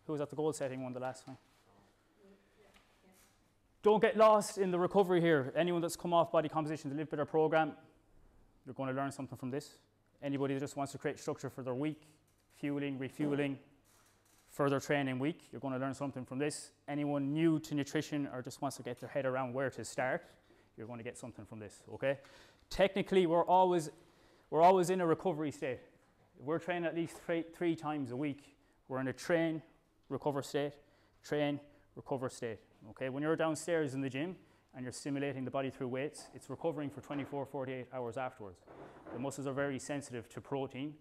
Who was at the goal setting one the last time? Don't get lost in the recovery here. Anyone that's come off body composition to live better program, you're going to learn something from this. Anybody that just wants to create structure for their week, fueling, refueling, further training week, you're going to learn something from this. Anyone new to nutrition or just wants to get their head around where to start, you're going to get something from this, okay? Technically, we're always in a recovery state. We're training at least three times a week. We're in a train, recover state, train, recover state, okay? When you're downstairs in the gym and you're stimulating the body through weights, it's recovering for 24, 48 hours afterwards. The muscles are very sensitive to protein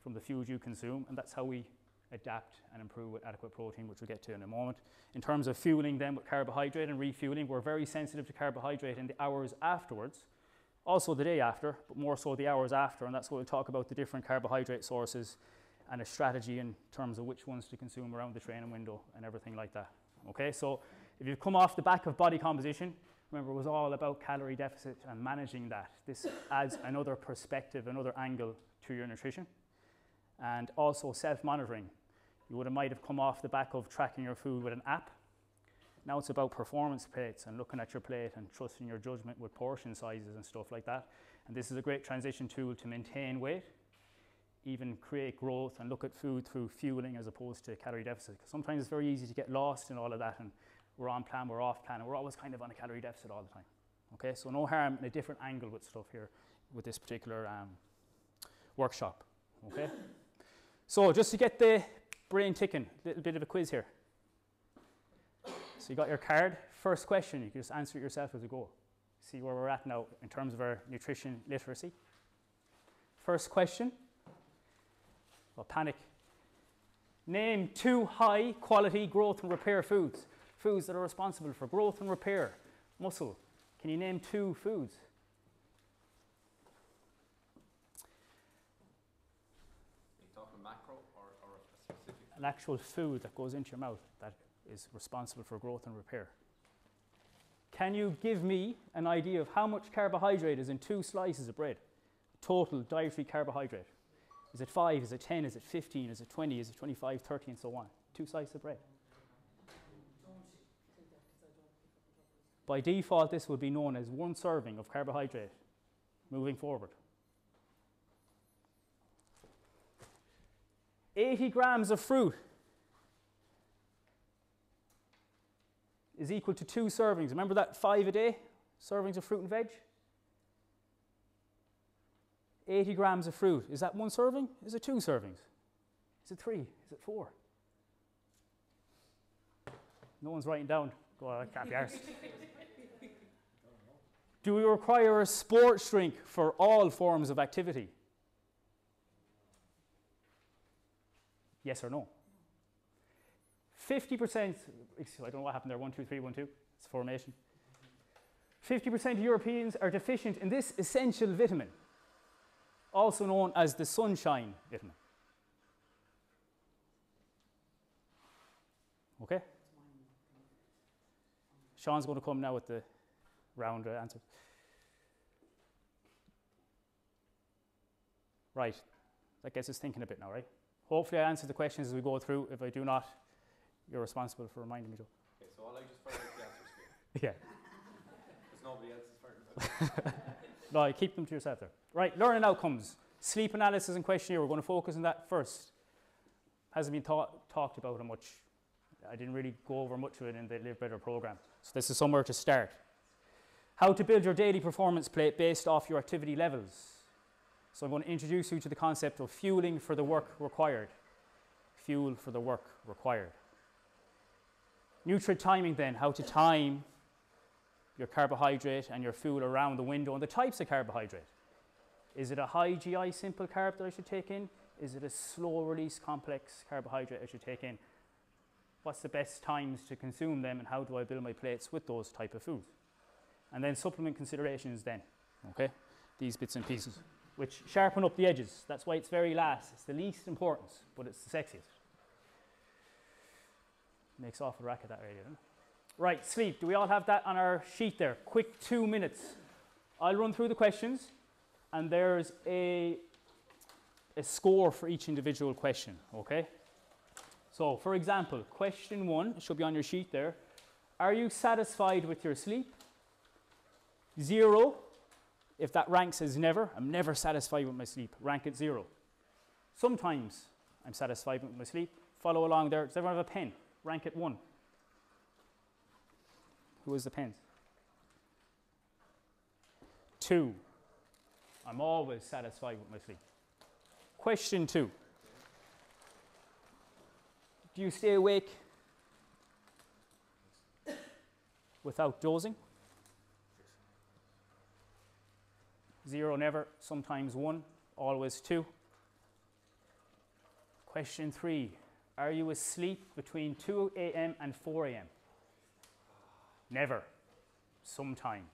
from the food you consume, and that's how we adapt and improve with adequate protein, which we'll get to in a moment. In terms of fueling them with carbohydrate and refueling, we're very sensitive to carbohydrate in the hours afterwards, also the day after, but more so the hours after, and that's what we'll talk about, the different carbohydrate sources and a strategy in terms of which ones to consume around the training window and everything like that. Okay, so if you've come off the back of body composition, remember it was all about calorie deficit and managing that. This adds another perspective, another angle to your nutrition. And also self-monitoring. You might have come off the back of tracking your food with an app. Now it's about performance plates and looking at your plate and trusting your judgment with portion sizes and stuff like that. And this is a great transition tool to maintain weight, even create growth and look at food through fueling as opposed to calorie deficit. Because sometimes it's very easy to get lost in all of that and we're on plan, we're off plan, and we're always kind of on a calorie deficit all the time. Okay, so no harm in a different angle with stuff here with this particular workshop. Okay, so just to get the brain ticking, a little bit of a quiz here. So you got your card. First question, you can just answer it yourself as you go. See where we're at now in terms of our nutrition literacy. First question. Well, panic. Name 2 high quality growth and repair foods. Foods that are responsible for growth and repair. Muscle. Can you name 2 foods? Are you talking macro or a specific? An actual food that goes into your mouth that is responsible for growth and repair. Can you give me an idea of how much carbohydrate is in 2 slices of bread? Total dietary carbohydrate. Is it 5? Is it 10? Is it 15? Is it 20? Is it 25, 30 and so on? 2 slices of bread. By default, this would be known as 1 serving of carbohydrate moving forward. 80 grams of fruit is equal to 2 servings. Remember that 5 a day servings of fruit and veg? 80 grams of fruit. Is that 1 serving? Is it 2 servings? Is it 3? Is it 4? No one's writing down. Go on, I can't be arsed. Do we require a sports drink for all forms of activity? Yes or no? 50%, I don't know what happened there, 1, 2, 3, 1, 2, it's formation. 50% of Europeans are deficient in this essential vitamin, also known as the sunshine vitamin. Okay? Sean's going to come now with the round answers. Right, that gets us thinking a bit now, right? Hopefully I answer the questions as we go through. If I do not, you're responsible for reminding me, Joe. Okay, so I'll just fire out the answers for you. Yeah. Because nobody else is firing. No, you keep them to yourself there. Right, learning outcomes. Sleep analysis and questionnaire. We're going to focus on that first. Hasn't been talked about much. I didn't really go over much of it in the Live Better program. So this is somewhere to start. How to build your daily performance plate based off your activity levels. So I'm going to introduce you to the concept of fueling for the work required. Fuel for the work required. Nutrient timing then, how to time your carbohydrate and your food around the window and the types of carbohydrate. Is it a high GI simple carb that I should take in? Is it a slow release complex carbohydrate I should take in? What's the best times to consume them and how do I build my plates with those type of foods? And then supplement considerations then, okay? These bits and pieces, which sharpen up the edges. That's why it's very last. It's the least importance, but it's the sexiest. Makes awful racket that area, doesn't it? Right, sleep. Do we all have that on our sheet there? Quick 2 minutes. I'll run through the questions, and there's a score for each individual question, okay? So, for example, question 1, it should be on your sheet there. Are you satisfied with your sleep? 0, if that ranks as never, I'm never satisfied with my sleep, rank it 0. Sometimes I'm satisfied with my sleep. Follow along there. Does everyone have a pen? Rank it 1. Who has the pens? 2. I'm always satisfied with my sleep. Question 2. Do you stay awake without dozing? 0, never. Sometimes 1, always 2. Question 3. Are you asleep between 2 a.m. and 4 a.m.? Never. Sometimes.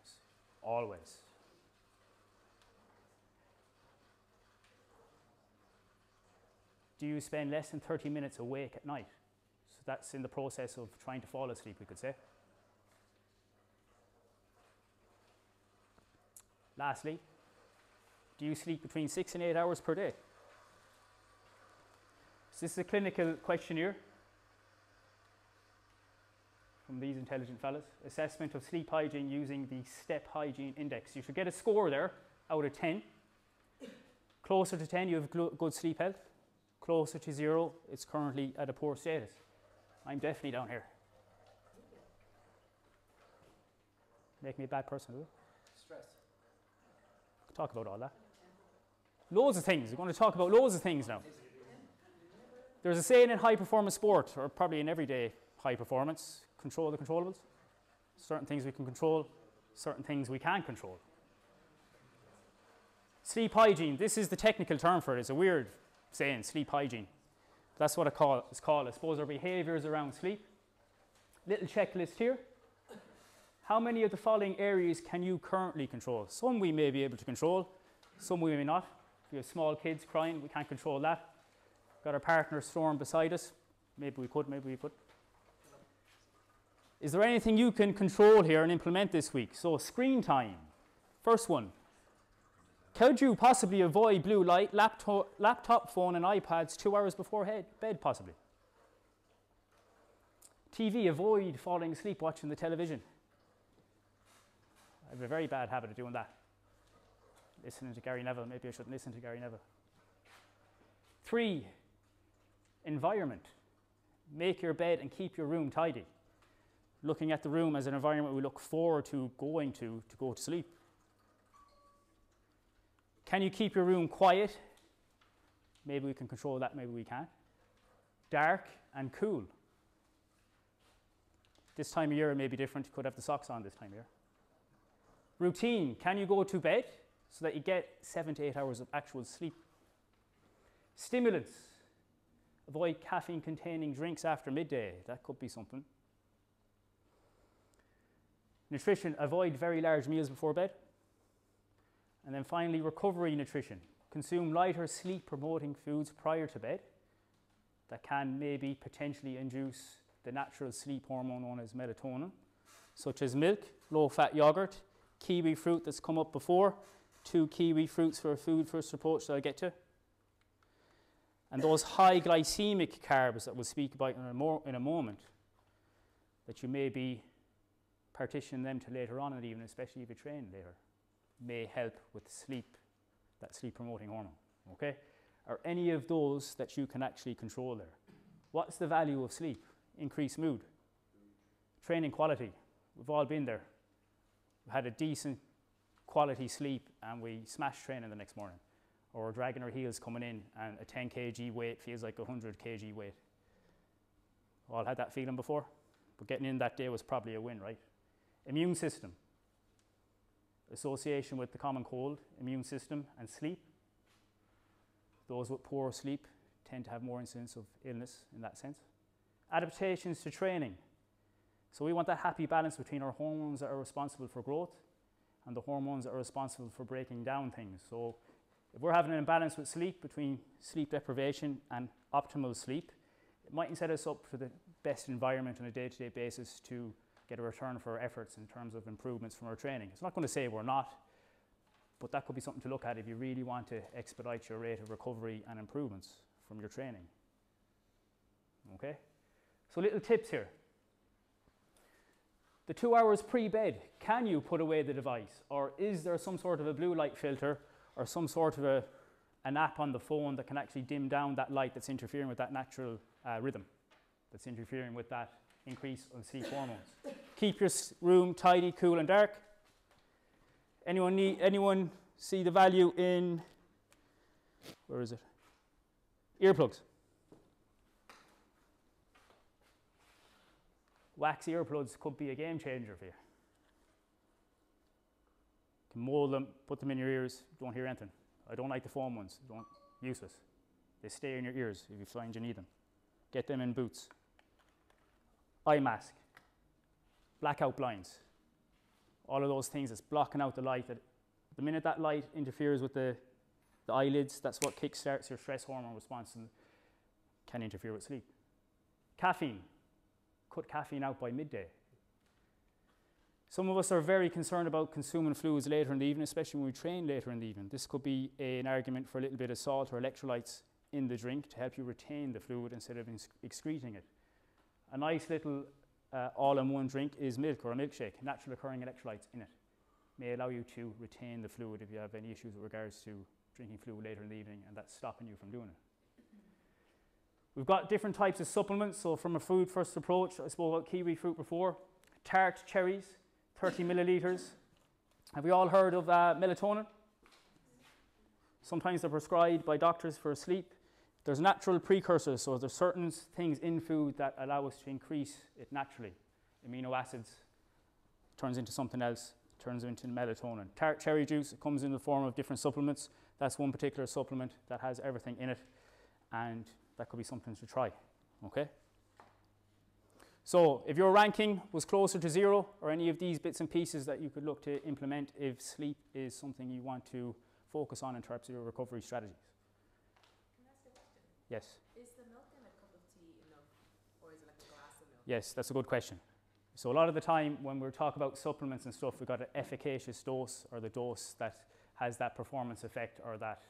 Always. Do you spend less than 30 minutes awake at night? So that's in the process of trying to fall asleep, we could say. Lastly, do you sleep between 6 and 8 hours per day? So this is a clinical questionnaire from these intelligent fellas. Assessment of sleep hygiene using the STEP hygiene index. You should get a score there out of 10. Closer to 10, you have good sleep health. Closer to 0, it's currently at a poor status. I'm definitely down here. Make me a bad person, will it? Stress. Talk about all that. Loads of things. We're going to talk about loads of things now. There's a saying in high performance sport, or probably in everyday high performance, control the controllables. Certain things we can control, certain things we can't control. Sleep hygiene, this is the technical term for it. It's a weird saying, sleep hygiene. That's what it's called. I suppose our behaviours around sleep. Little checklist here. How many of the following areas can you currently control? Some we may be able to control, some we may not. If we have small kids crying, we can't control that. Got our partner snoring beside us. Maybe we could, maybe we could. Is there anything you can control here and implement this week? So screen time. First one. Could you possibly avoid blue light, laptop, phone and iPads 2 hours before bed possibly? TV, avoid falling asleep watching the television. I have a very bad habit of doing that. Listening to Gary Neville, maybe I shouldn't listen to Gary Neville. 3, environment. Make your bed and keep your room tidy. Looking at the room as an environment we look forward to going to go to sleep. Can you keep your room quiet? Maybe we can control that, maybe we can't. Dark and cool. This time of year it may be different. You could have the socks on this time of year. Routine. Can you go to bed so that you get 7 to 8 hours of actual sleep? Stimulants. Avoid caffeine containing drinks after midday. That could be something. Nutrition. Avoid very large meals before bed. And then finally, recovery nutrition. Consume lighter sleep promoting foods prior to bed that can maybe potentially induce the natural sleep hormone known as melatonin, such as milk, low-fat yogurt, kiwi fruit that's come up before, 2 kiwi fruits for a food first approach that I'll get to, and those high glycemic carbs that we'll speak about in a moment, that you may be partitioning them to later on in the evening, especially if you train later, may help with sleep, that sleep promoting hormone, okay? Are any of those that you can actually control there? What's the value of sleep? Increased mood, training quality. We've all been there. We've had a decent quality sleep and we smash training the next morning, or we're dragging our heels coming in and a 10 kg weight feels like a 100 kg weight. All had that feeling before, but getting in that day was probably a win, right? Immune system. Association with the common cold, immune system and sleep. Those with poor sleep tend to have more incidence of illness in that sense. Adaptations to training. So we want that happy balance between our hormones that are responsible for growth and the hormones that are responsible for breaking down things. So if we're having an imbalance with sleep between sleep deprivation and optimal sleep, it mightn't set us up for the best environment on a day-to-day basis to get a return for our efforts in terms of improvements from our training. It's not going to say we're not, but that could be something to look at if you really want to expedite your rate of recovery and improvements from your training. Okay? So little tips here. The 2 hours pre-bed, can you put away the device? Or is there some sort of a blue light filter or some sort of an app on the phone that can actually dim down that light that's interfering with that natural rhythm, that's interfering with that increase of sleep hormones? Keep your room tidy, cool and dark. Anyone see the value in, where is it? Earplugs. Wax earplugs could be a game changer for you. You can mold them, put them in your ears, don't hear anything. I don't like the foam ones, useless. They stay in your ears if you find you need them. Get them in boots. Eye mask, blackout blinds, all of those things that's blocking out the light. The minute that light interferes with the eyelids, that's what kickstarts your stress hormone response and can interfere with sleep. Caffeine. Cut caffeine out by midday. Some of us are very concerned about consuming fluids later in the evening, especially when we train later in the evening. This could be an argument for a little bit of salt or electrolytes in the drink to help you retain the fluid instead of excreting it. A nice little all-in-one drink is milk or a milkshake, natural occurring electrolytes in it. May allow you to retain the fluid if you have any issues with regards to drinking fluid later in the evening and that's stopping you from doing it. We've got different types of supplements. So from a food first approach, I spoke about kiwi fruit before. Tart cherries, 30 millilitres. Have we all heard of melatonin? Sometimes they're prescribed by doctors for sleep. There's natural precursors, so there's certain things in food that allow us to increase it naturally. Amino acids turns into something else, turns into melatonin. Tart cherry juice, it comes in the form of different supplements. That's one particular supplement that has everything in it, and that could be something to try, okay? So if your ranking was closer to 0 or any of these bits and pieces that you could look to implement if sleep is something you want to focus on in terms of your recovery strategies. Can I ask a question? Yes. Is the milk in a cup of tea enough, or is it like a glass of milk? Yes, that's a good question. So a lot of the time when we're talking about supplements and stuff, we've got an efficacious dose or the dose that has that performance effect or that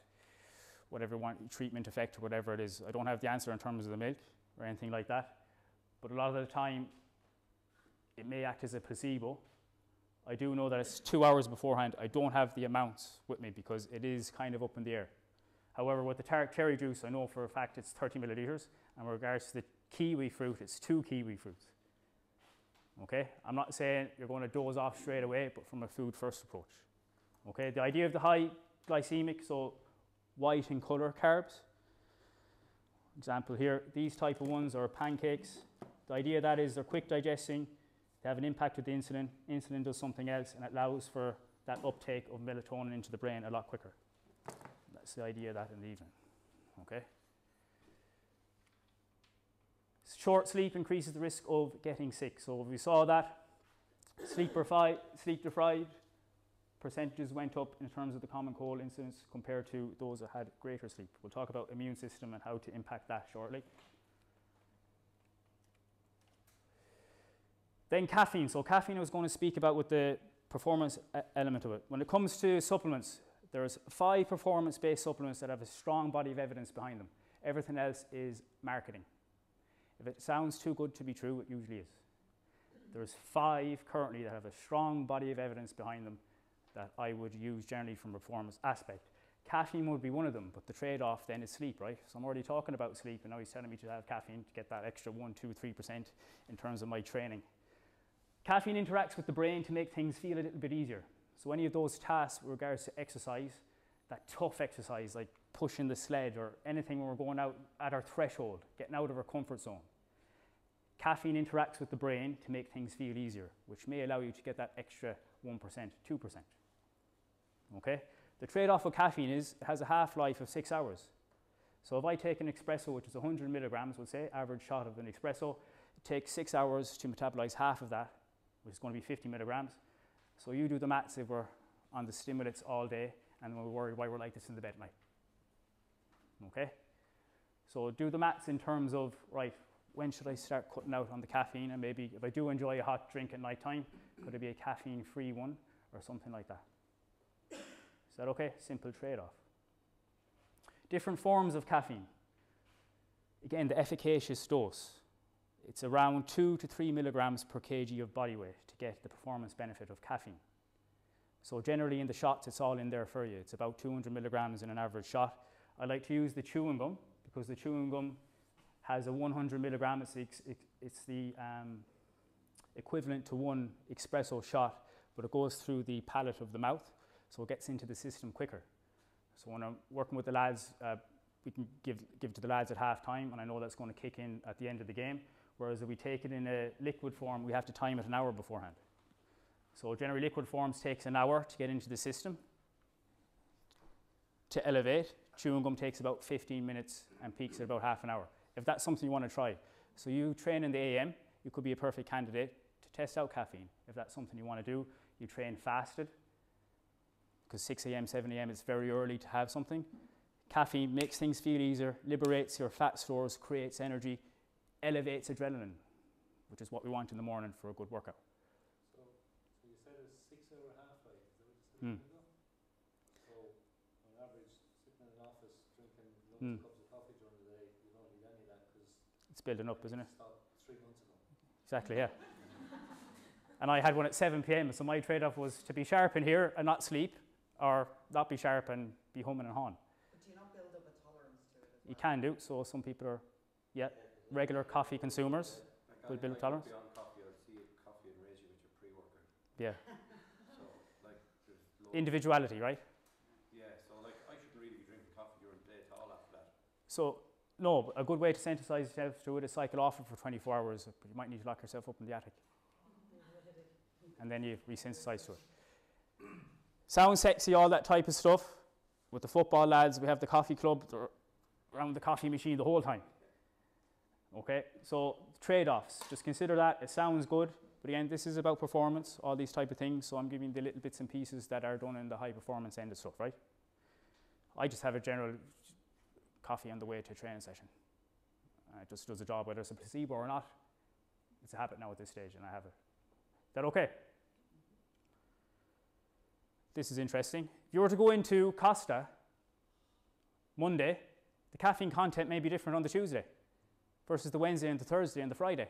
whatever you want, treatment effect or whatever it is. I don't have the answer in terms of the milk or anything like that. But a lot of the time, it may act as a placebo. I do know that it's 2 hours beforehand. I don't have the amounts with me because it is kind of up in the air. However, with the tart cherry juice, I know for a fact it's 30 millilitres. And with regards to the kiwi fruit, it's 2 kiwi fruits. Okay? I'm not saying you're going to doze off straight away, but from a food first approach. Okay? The idea of the high glycemic, so white in colour carbs. Example here, these type of ones are pancakes. The idea of that is they're quick digesting, they have an impact with the insulin. Insulin does something else and it allows for that uptake of melatonin into the brain a lot quicker. That's the idea of that in the evening, okay? Short sleep increases the risk of getting sick. So we saw that sleep deprived percentages went up in terms of the common cold incidence compared to those that had greater sleep. We'll talk about immune system and how to impact that shortly. Then caffeine. So caffeine I was going to speak about with the performance element of it. When it comes to supplements, there's 5 performance-based supplements that have a strong body of evidence behind them. Everything else is marketing. If it sounds too good to be true, it usually is. There's 5 currently that have a strong body of evidence behind them that I would use generally from a performance aspect. Caffeine would be one of them, but the trade-off then is sleep, right? So I'm already talking about sleep, and now he's telling me to have caffeine to get that extra 1, 2, 3% in terms of my training. Caffeine interacts with the brain to make things feel a little bit easier. So any of those tasks with regards to exercise, that tough exercise like pushing the sled or anything when we're going out at our threshold, getting out of our comfort zone. Caffeine interacts with the brain to make things feel easier, which may allow you to get that extra 1%, 2%. Okay? The trade-off with caffeine is it has a half-life of 6 hours. So if I take an espresso, which is 100 milligrams, we'll say, average shot of an espresso, it takes 6 hours to metabolize half of that, which is going to be 50 milligrams. So you do the maths if we're on the stimulants all day and we're worried why we're like this in the bed at night. Okay? So do the maths in terms of, right, when should I start cutting out on the caffeine? And maybe if I do enjoy a hot drink at night time, could it be a caffeine-free one or something like that? Is that okay? Simple trade-off. Different forms of caffeine. Again, the efficacious dose, it's around 2 to 3 milligrams per kg of body weight to get the performance benefit of caffeine. So generally in the shots, it's all in there for you. It's about 200 milligrams in an average shot. I like to use the chewing gum because the chewing gum has a 100 milligram. It's the equivalent to one espresso shot, but it goes through the palate of the mouth, so it gets into the system quicker. So when I'm working with the lads, we can give to the lads at half time, and I know that's going to kick in at the end of the game. Whereas if we take it in a liquid form, we have to time it an hour beforehand. So generally liquid forms takes an hour to get into the system. To elevate, chewing gum takes about 15 minutes and peaks at about half an hour. If that's something you want to try. So you train in the AM, you could be a perfect candidate to test out caffeine. If that's something you want to do, you train fasted, because 6 a.m., 7 a.m. it's very early to have something. Caffeine makes things feel easier, liberates your fat stores, creates energy, elevates adrenaline, which is what we want in the morning for a good workout. So you said it's 6 hour half-life, is that what you said? So on average, sitting in an office drinking loads of cups of coffee during the day, you don't need any of that because it's building up, isn't it? Stopped 3 months ago. Exactly, yeah. And I had one at 7 p.m, so my trade-off was to be sharp in here and not sleep, or not be sharp and be humming and hawing. But do you not build up a tolerance to it as well? You can do, so some people are, regular coffee consumers will build up tolerance. Be on coffee, I'll see coffee and raise you with your pre-workout. Yeah. So, like, there's loads. Individuality, right? Yeah, so like, I shouldn't really be drinking coffee during the day at all after that. So, no, a good way to sensitize yourself to it is cycle off it for 24 hours, but you might need to lock yourself up in the attic. And then you resensitize to it. Sounds sexy, all that type of stuff. With the football lads, we have the coffee club, they're around the coffee machine the whole time. Okay, so trade-offs, just consider that. It sounds good, but again, this is about performance, all these type of things, so I'm giving the little bits and pieces that are done in the high performance end of stuff, right? I just have a general coffee on the way to a training session. It just does a job, whether it's a placebo or not. It's a habit now at this stage, and I have it. Is that okay? This is interesting. If you were to go into Costa Monday, the caffeine content may be different on the Tuesday versus the Wednesday and the Thursday and the Friday.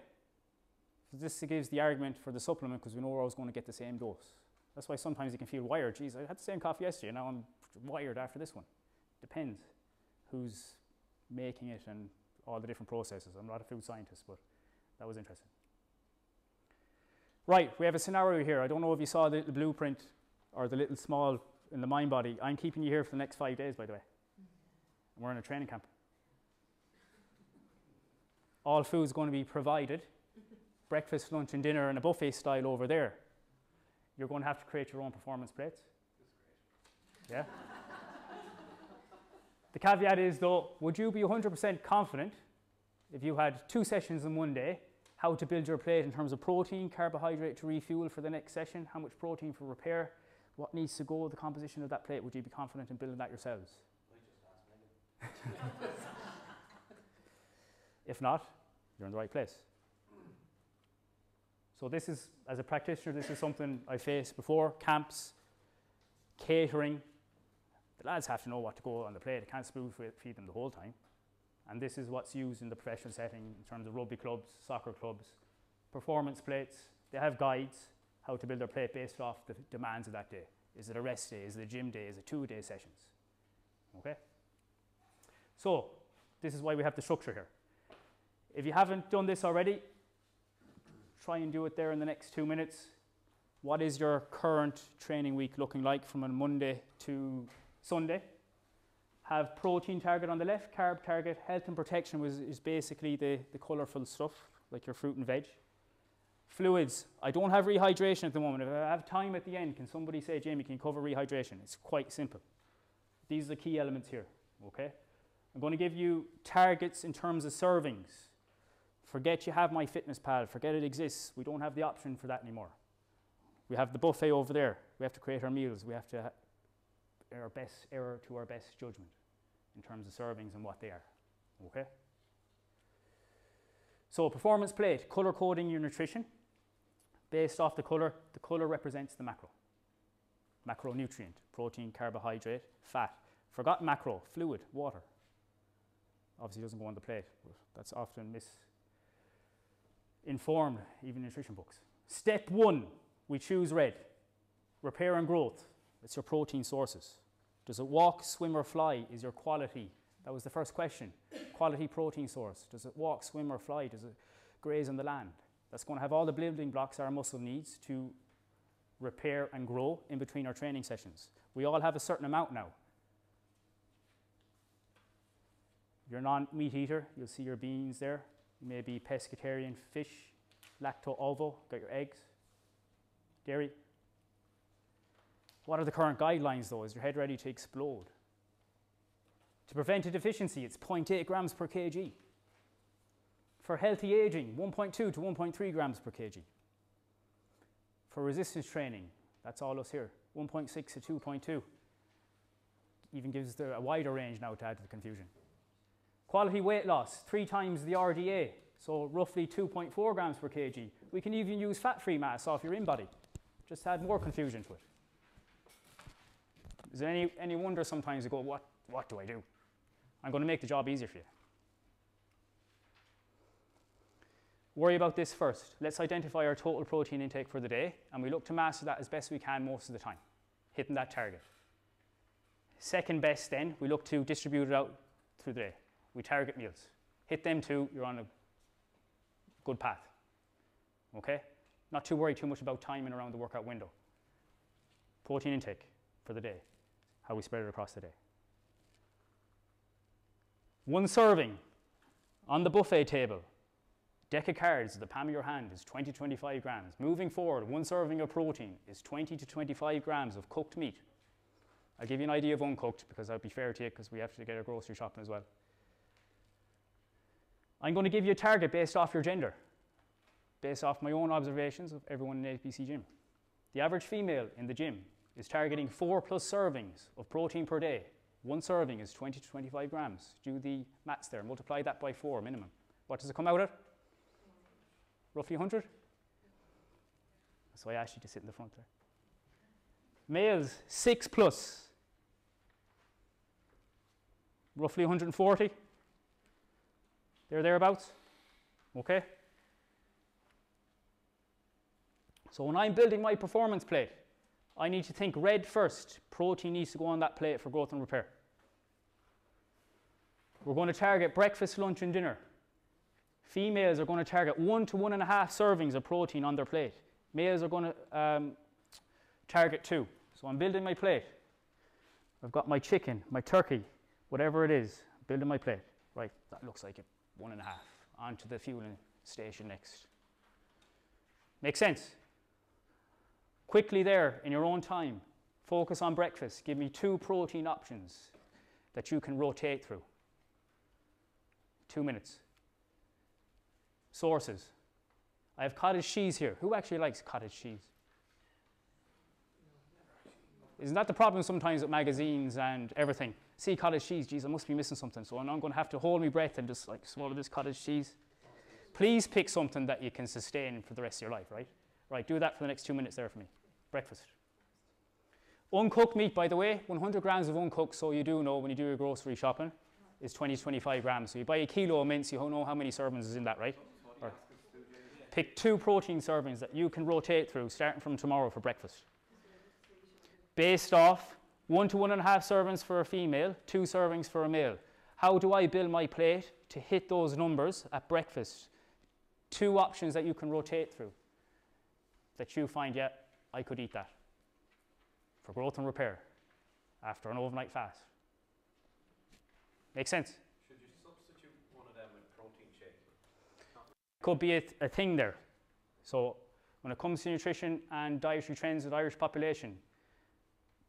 So this gives the argument for the supplement, because we know we're always going to get the same dose. That's why sometimes you can feel wired. Geez, I had the same coffee yesterday, now I'm wired after this one. Depends who's making it and all the different processes. I'm not a food scientist, but that was interesting. Right, we have a scenario here. I don't know if you saw the blueprint or the little small in the mind body. I'm keeping you here for the next 5 days, by the way. And we're in a training camp. All food's going to be provided. Breakfast, lunch and dinner in a buffet style over there. You're going to have to create your own performance plates. Yeah. The caveat is though, would you be 100% confident if you had 2 sessions in one day, how to build your plate in terms of protein, carbohydrate to refuel for the next session, how much protein for repair, what needs to go, the composition of that plate? Would you be confident in building that yourselves? I just asked Megan. If not, you're in the right place. So this is, as a practitioner, this is something I faced before. Camps, catering. The lads have to know what to go on the plate. I can't spoon feed them the whole time. And this is what's used in the professional setting in terms of rugby clubs, soccer clubs, performance plates. They have guides how to build their plate based off the demands of that day. Is it a rest day? Is it a gym day? Is it 2-day sessions? Okay? So this is why we have the structure here. If you haven't done this already, try and do it there in the next 2 minutes. What is your current training week looking like from a Monday to Sunday? Have protein target on the left, carb target. Health and protection is basically the colourful stuff, like your fruit and veg. Fluids, I don't have rehydration at the moment. If I have time at the end, can somebody say, Jamie, can you cover rehydration? It's quite simple. These are the key elements here, okay? I'm going to give you targets in terms of servings. Forget you have MyFitnessPal, forget it exists. We don't have the option for that anymore. We have the buffet over there. We have to create our meals. We have to err to our best judgment in terms of servings and what they are, okay? So performance plate, color coding your nutrition. Based off the color represents the macro. Macronutrient, protein, carbohydrate, fat. Forgot macro, fluid, water. Obviously doesn't go on the plate, but that's often misinformed, even in nutrition books. Step 1, we choose red. Repair and growth, it's your protein sources. Does it walk, swim or fly is your quality. That was the first question. Quality protein source. Does it walk, swim or fly? Does it graze on the land? That's going to have all the building blocks our muscle needs to repair and grow in between our training sessions. We all have a certain amount now. If you're a non-meat eater, you'll see your beans there. You may be pescatarian, fish, lacto-ovo, got your eggs, dairy. What are the current guidelines though? Is your head ready to explode? To prevent a deficiency, it's 0.8 grams per kg. For healthy aging, 1.2 to 1.3 grams per kg. For resistance training, that's all us here, 1.6 to 2.2. Even gives a wider range now to add to the confusion. Quality weight loss, 3 times the RDA, so roughly 2.4 grams per kg. We can even use fat-free mass off your in-body, just to add more confusion to it. Is there any wonder sometimes you go, what do I do? I'm going to make the job easier for you. Worry about this first. Let's identify our total protein intake for the day, and we look to master that as best we can most of the time, hitting that target. Second best then, we look to distribute it out through the day. We target meals. Hit them too, you're on a good path. Okay? Not too worried too much about timing around the workout window. Protein intake for the day, how we spread it across the day. 1 serving on the buffet table. Deck of cards at the palm of your hand is 20 to 25 grams. Moving forward, 1 serving of protein is 20 to 25 grams of cooked meat. I'll give you an idea of uncooked because I'll be fair to you because we have to get our grocery shopping as well. I'm going to give you a target based off your gender, based off my own observations of everyone in the APC gym. The average female in the gym is targeting 4+ servings of protein per day. 1 serving is 20 to 25 grams. Do the maths there, multiply that by 4 minimum. What does it come out at? Roughly 100? That's why I asked you to sit in the front there. Males, 6+. Roughly 140. Thereabouts. Okay? So when I'm building my performance plate, I need to think red first. Protein needs to go on that plate for growth and repair. We're going to target breakfast, lunch and dinner. Females are going to target 1 to 1.5 servings of protein on their plate. Males are going to target 2. So I'm building my plate. I've got my chicken, my turkey, whatever it is, building my plate. Right, that looks like it. 1.5. On to the fueling station next. Makes sense? Quickly there, in your own time, focus on breakfast. Give me 2 protein options that you can rotate through. 2 minutes. Sources. I have cottage cheese here. Who actually likes cottage cheese? Isn't that the problem sometimes with magazines and everything? See cottage cheese, geez, I must be missing something. So I'm going to have to hold my breath and just like swallow this cottage cheese. Please pick something that you can sustain for the rest of your life, right? Right, do that for the next 2 minutes there for me. Breakfast. Uncooked meat, by the way, 100 grams of uncooked, so you do know when you do your grocery shopping, is 20 to 25 grams. So you buy a kilo of mince, you know how many servings is in that, right? Or pick 2 protein servings that you can rotate through starting from tomorrow for breakfast. Based off 1 to 1.5 servings for a female, 2 servings for a male. How do I build my plate to hit those numbers at breakfast? 2 options that you can rotate through that you find, yeah, I could eat that for growth and repair after an overnight fast. Make sense? Should you substitute one of them with protein shake? Could be a thing there. So when it comes to nutrition and dietary trends of the Irish population,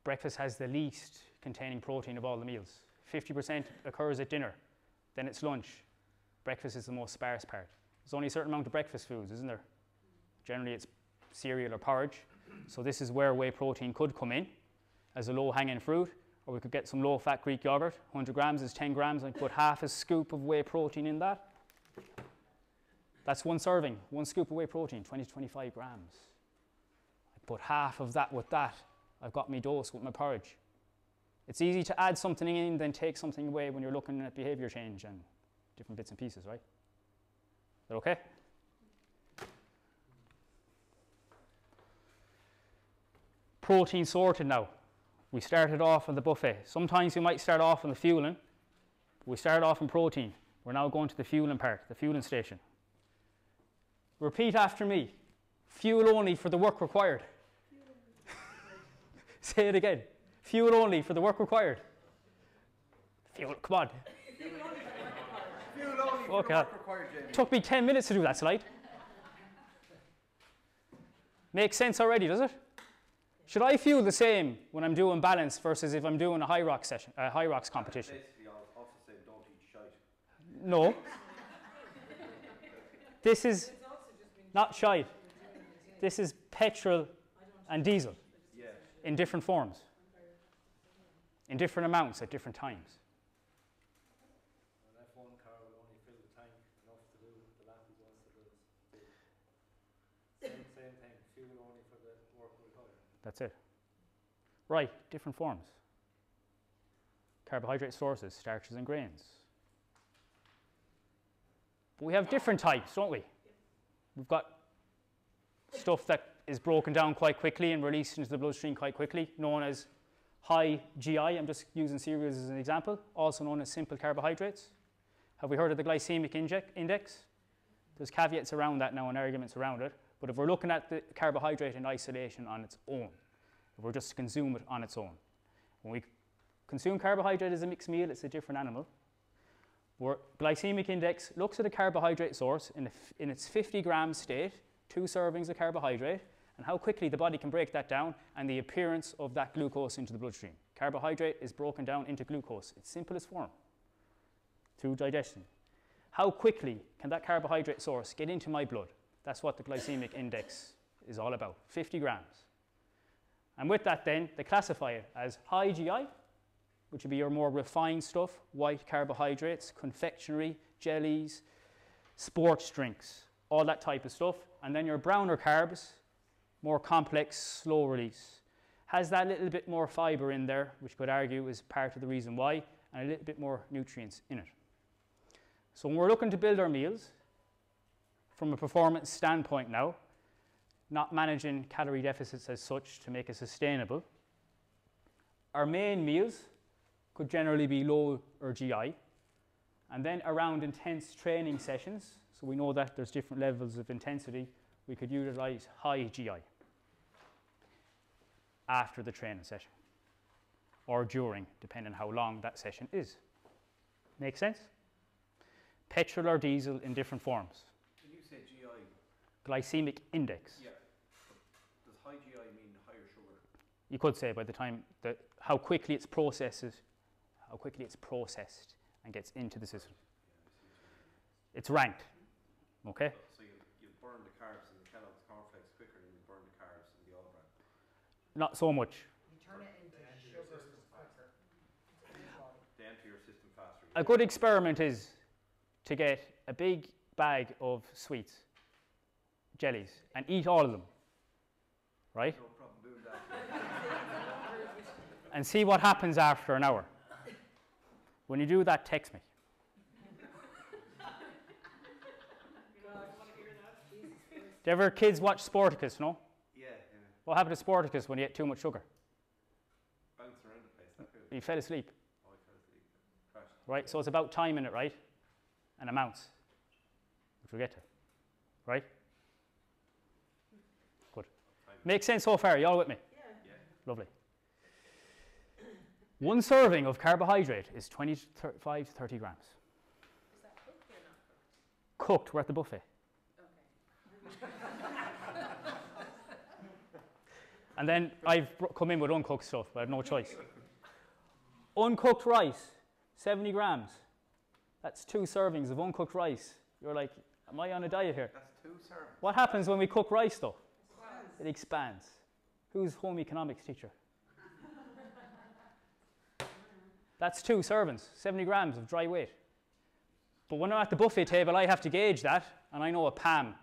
breakfast has the least containing protein of all the meals. 50% occurs at dinner, then it's lunch. Breakfast is the most sparse part. There's only a certain amount of breakfast foods, isn't there? Generally it's cereal or porridge. So this is where whey protein could come in as a low-hanging fruit, or we could get some low-fat Greek yogurt. 100 grams is 10 grams, and put half a scoop of whey protein in that. That's 1 serving, 1 scoop of whey protein, 20 to 25 grams. I put half of that with that. I've got my dose with my porridge. It's easy to add something in than take something away when you're looking at behavior change and different bits and pieces, right? Is that okay? Protein sorted now. We started off on the buffet. Sometimes we might start off on the fueling. We started off in protein. We're now going to the fueling part, the fueling station. Repeat after me. Fuel only for the work required. Say it again. Fuel only for the work required. Fuel, come on. Fuel only for the work required, Jamie. Took me 10 minutes to do that slide. Makes sense already, does it? Should I fuel the same when I'm doing balance versus if I'm doing a high rock session, a high rocks competition? Basically, I'll also say don't eat shite. No. This is not shite. This is petrol and diesel Yeah. in different forms, in different amounts at different times. An F1 car will only fill the tank enough to do the lap he wants to do. Same thing, fuel only for the work required. That's it. Right, different forms. Carbohydrate sources, starches and grains. But we have different types, don't we? We've got stuff that is broken down quite quickly and released into the bloodstream quite quickly, known as high GI. I'm just using cereals as an example, also known as simple carbohydrates. Have we heard of the glycemic index? There's caveats around that now and arguments around it. But if we're looking at the carbohydrate in isolation on its own, if we're just to consume it on its own, when we consume carbohydrate as a mixed meal, it's a different animal. Where glycemic index looks at a carbohydrate source in its 50 gram state, 2 servings of carbohydrate, and how quickly the body can break that down and the appearance of that glucose into the bloodstream. Carbohydrate is broken down into glucose, its simplest form, through digestion. How quickly can that carbohydrate source get into my blood? That's what the glycemic index is all about, 50 grams. And with that then, they classify it as high GI, which would be your more refined stuff, white carbohydrates, confectionery, jellies, sports drinks, all that type of stuff. And then your browner carbs, more complex, slow release. Has that little bit more fiber in there, which could argue is part of the reason why, and a little bit more nutrients in it. So when we're looking to build our meals, from a performance standpoint now, not managing calorie deficits as such to make it sustainable, our main meals could generally be low or GI, and then around intense training sessions, so we know that there's different levels of intensity, we could utilize high GI after the training session, or during, depending on how long that session is. Make sense? Petrol or diesel in different forms. When you say GI, Glycemic index. yeah, does high GI mean higher sugar? You could say by the time that how quickly it's processed and gets into the system. It's ranked, okay? So you burn the carbs in the Kellogg's cornflakes quicker than you burn the carbs in the oil brand. Not so much. You turn it into sugar quicker. They enter your system faster. A good experiment is to get a big bag of sweets, jellies, and eat all of them, right? No problem doing that. And see what happens after an hour. When you do that, text me. Do ever kids watch Sporticus, no? Yeah, What happened to Sporticus when he ate too much sugar? bounce around the place. That good. He fell asleep, Oh, I fell asleep. Crashed. right? So it's about timing it, right? And amounts, which we'll get to, right? Good. Makes sense so far, you all with me? Yeah. Lovely. One serving of carbohydrate is 25 to 30 grams. Is that cooked or not cooked? Cooked, we're at the buffet. Okay. And then I've come in with uncooked stuff, but I have no choice. Uncooked rice, 70 grams. That's 2 servings of uncooked rice. You're like, am I on a diet here? That's 2 servings. What happens when we cook rice though? It expands. Who's home economics teacher? That's 2 servings, 70 grams of dry weight. But when I'm at the buffet table, I have to gauge that, and I know a palm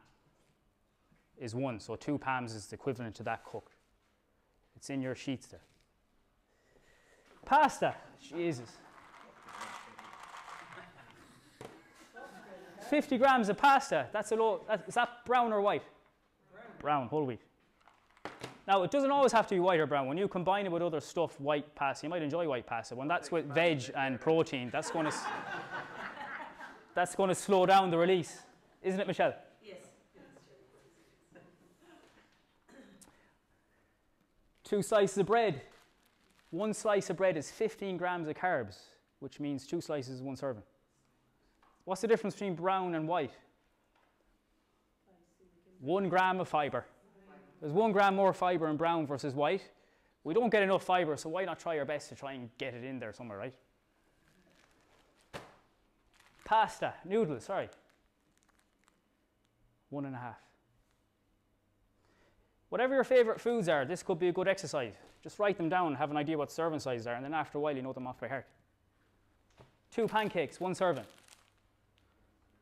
is 1, so 2 palms is the equivalent to that cooked. It's in your sheets there. Pasta, Jesus. 50 grams of pasta. That's a low. Is that brown or white? Brown, whole wheat. Now, it doesn't always have to be white or brown. When you combine it with other stuff, white pasta, you might enjoy white pasta. When that's with veg and protein, that's going to slow down the release. Isn't it, Michelle? Yes. 2 slices of bread. 1 slice of bread is 15 grams of carbs, which means 2 slices is 1 serving. What's the difference between brown and white? 1 gram of fibre. There's 1 gram more fibre in brown versus white. We don't get enough fibre, so why not try our best to try and get it in there somewhere, right? Pasta, noodles, sorry. 1.5. Whatever your favourite foods are, this could be a good exercise. Just write them down, have an idea what serving sizes are, and then after a while you know them off by heart. 2 pancakes, 1 serving.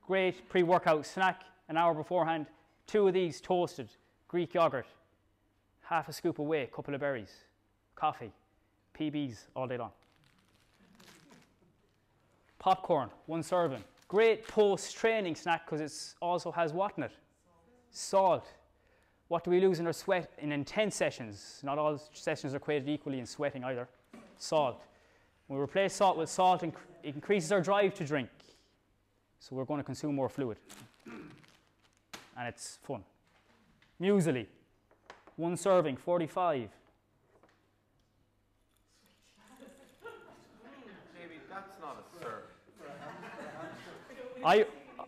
Great pre-workout snack, an hour beforehand. 2 of these toasted, Greek yogurt, half a scoop of whey, couple of berries, coffee, PBs all day long. Popcorn, 1 serving. Great post-training snack because it also has what in it? Salt. What do we lose in our sweat in intense sessions? Not all sessions are created equally in sweating either. Salt. When we replace salt with salt, it increases our drive to drink. So we're going to consume more fluid. And it's fun. Muesli, 1 serving, 45. Maybe that's not a serve.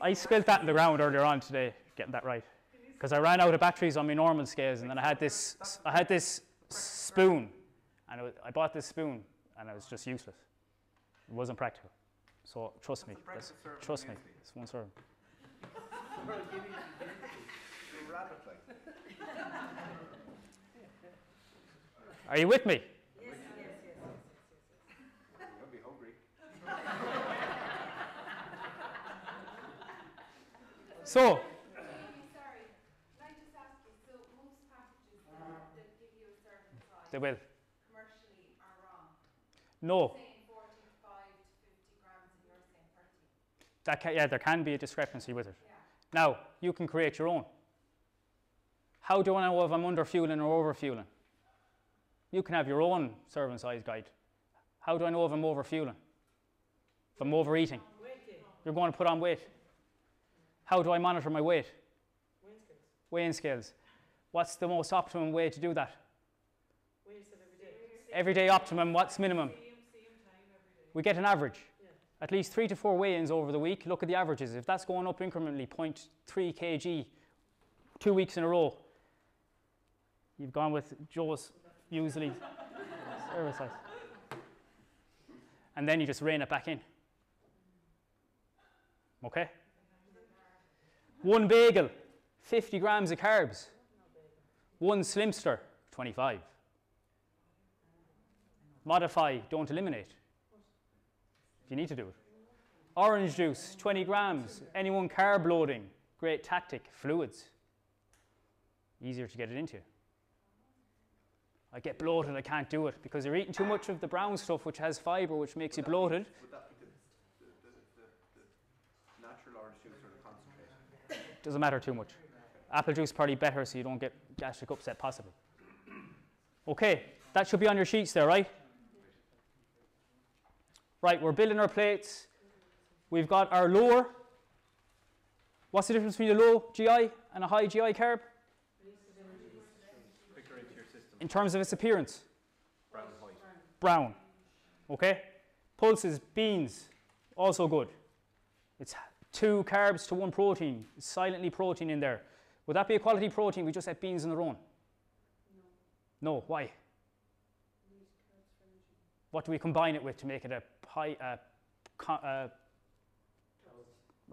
I spilt that in the ground earlier on today, getting that right. Because I ran out of batteries on my normal scales, and then I had this spoon, and I bought this spoon, and it was just useless. It wasn't practical. So trust me, trust me, it's 1 serving. Are you with me? Yes. You'll be hungry. So, Sorry, can I just ask you, so most packages that give you a certain size they will. commercially are wrong. No. Saying 45 to 50 grams and you're saying 30. Yeah, there can be a discrepancy with it. Yeah. Now, you can create your own. How do I know if I'm under fueling or over fueling? You can have your own serving size guide. How do I know if I'm over fueling? If I'm overeating? You're going to put on weight. How do I monitor my weight? Weighing scales. What's the most optimum way to do that? Everyday optimum, what's minimum? We get an average. At least 3 to 4 weigh-ins over the week. Look at the averages. If that's going up incrementally, 0.3 kg, 2 weeks in a row, you've gone with Joe's usually serving size. And then you just rein it back in. Okay? 1 bagel, 50 grams of carbs. 1 Slimster, 25. Modify, don't eliminate. If you need to do it. Orange juice, 20 grams. Anyone carb loading, great tactic. Fluids, easier to get it into. I get bloated, I can't do it because you're eating too much of the brown stuff which has fibre which makes you bloated. Would that be the natural orange juice or the concentrate? Doesn't matter too much. Apple juice probably better so you don't get gastric upset possibly. Okay, that should be on your sheets there, right? Right, we're building our plates. We've got our lower. What's the difference between a low GI and a high GI carb? Quicker into your system. In terms of its appearance? Brown and white. Brown. Okay? Pulses, beans, also good. It's 2 carbs to 1 protein. It's silently protein in there. Would that be a quality protein? We just had beans on their own. No, why? What do we combine it with to make it a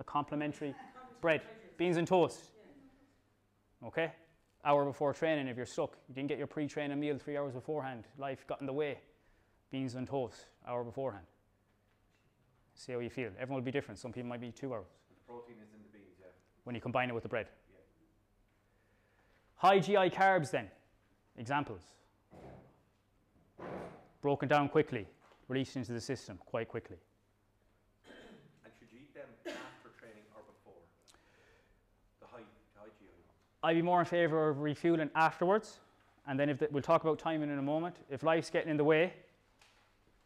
complementary bread? Beans and toast. Okay? Hour before training if you're stuck. You didn't get your pre-training meal 3 hours beforehand. Life got in the way. Beans and toast, hour beforehand. See how you feel. Everyone will be different. Some people might be 2 hours. The protein is in the beans, yeah. When you combine it with the bread. Yeah. High GI carbs then. Examples. Broken down quickly, released into the system quite quickly. And should you eat them after training or before? I'd be more in favour of refueling afterwards, and then we'll talk about timing in a moment. If life's getting in the way,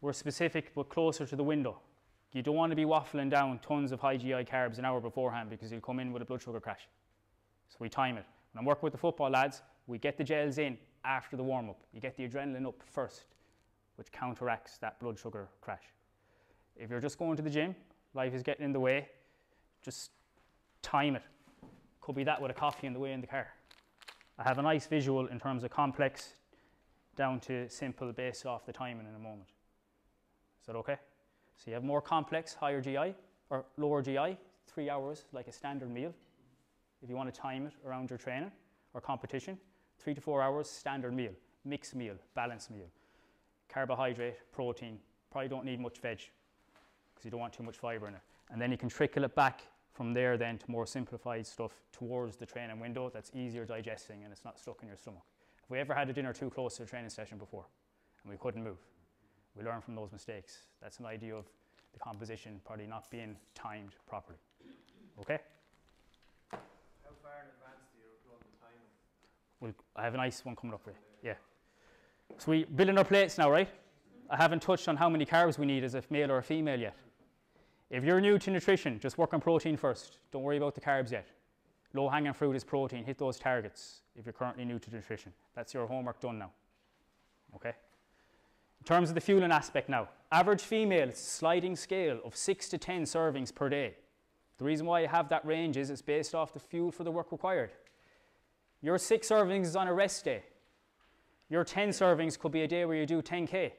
we're specific but closer to the window. You don't want to be waffling down tons of high GI carbs an hour beforehand because you'll come in with a blood sugar crash. So we time it. When I'm working with the football lads, we get the gels in after the warm-up. You get the adrenaline up first, which counteracts that blood sugar crash. If you're just going to the gym, life is getting in the way, just time it. Could be that with a coffee on the way in the car. I have a nice visual in terms of complex down to simple based off the timing in a moment. Is that okay? So you have more complex, higher GI or lower GI, 3 hours like a standard meal. If you want to time it around your training or competition, 3 to 4 hours standard meal, mixed meal, balanced meal. Carbohydrate, protein, probably don't need much veg because you don't want too much fibre in it. And then you can trickle it back from there then to more simplified stuff towards the training window that's easier digesting and it's not stuck in your stomach. Have we ever had a dinner too close to a training session before and we couldn't move? We learn from those mistakes. That's an idea of the composition probably not being timed properly. Okay? How far in advance do you run the timing? Well, I have a nice one coming up for you. Yeah. So we're building our plates now, right? I haven't touched on how many carbs we need as a male or a female yet. If you're new to nutrition, just work on protein first. Don't worry about the carbs yet. Low-hanging fruit is protein. Hit those targets if you're currently new to nutrition. That's your homework done now. Okay? In terms of the fueling aspect now, average female sliding scale of 6 to 10 servings per day. The reason why I have that range is it's based off the fuel for the work required. Your 6 servings is on a rest day. Your 10 servings could be a day where you do 10K.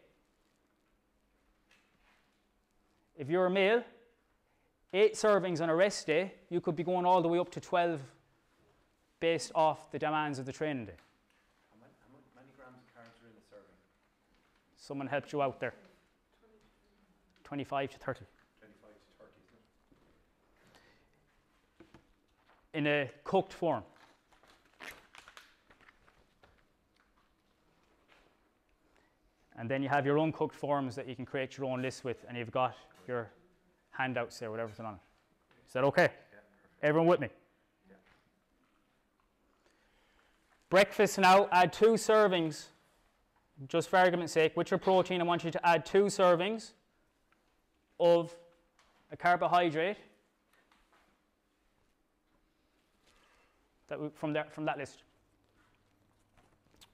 If you're a male, 8 servings on a rest day, you could be going all the way up to 12 based off the demands of the training day. How many grams of carbs are in a serving? Someone helped you out there. 25 to 30. 25 to 30, isn't it? In a cooked form. And then you have your uncooked forms that you can create your own list with, and you've got your handouts there, whatever's on it. Is that okay? Yeah, perfect. Everyone with me? Yeah. Breakfast now, add 2 servings, just for argument's sake, with your protein. I want you to add 2 servings of a carbohydrate from that list.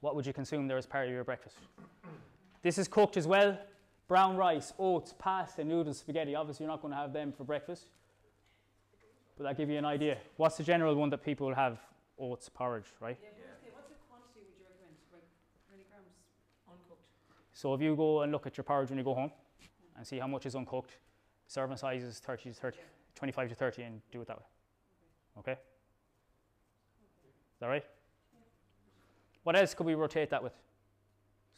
What would you consume there as part of your breakfast? This is cooked as well. Brown rice, oats, pasta, noodles, spaghetti. Obviously, you're not going to have them for breakfast. But that'll give you an idea. What's the general one that people have? Oats, porridge, right? Yeah, but what's the quantity would you recommend? Like, how many grams uncooked? So if you go and look at your porridge when you go home and see how much is uncooked, serving size is 30 to 30, 25 to 30, and do it that way. Okay? Is that right? What else could we rotate that with?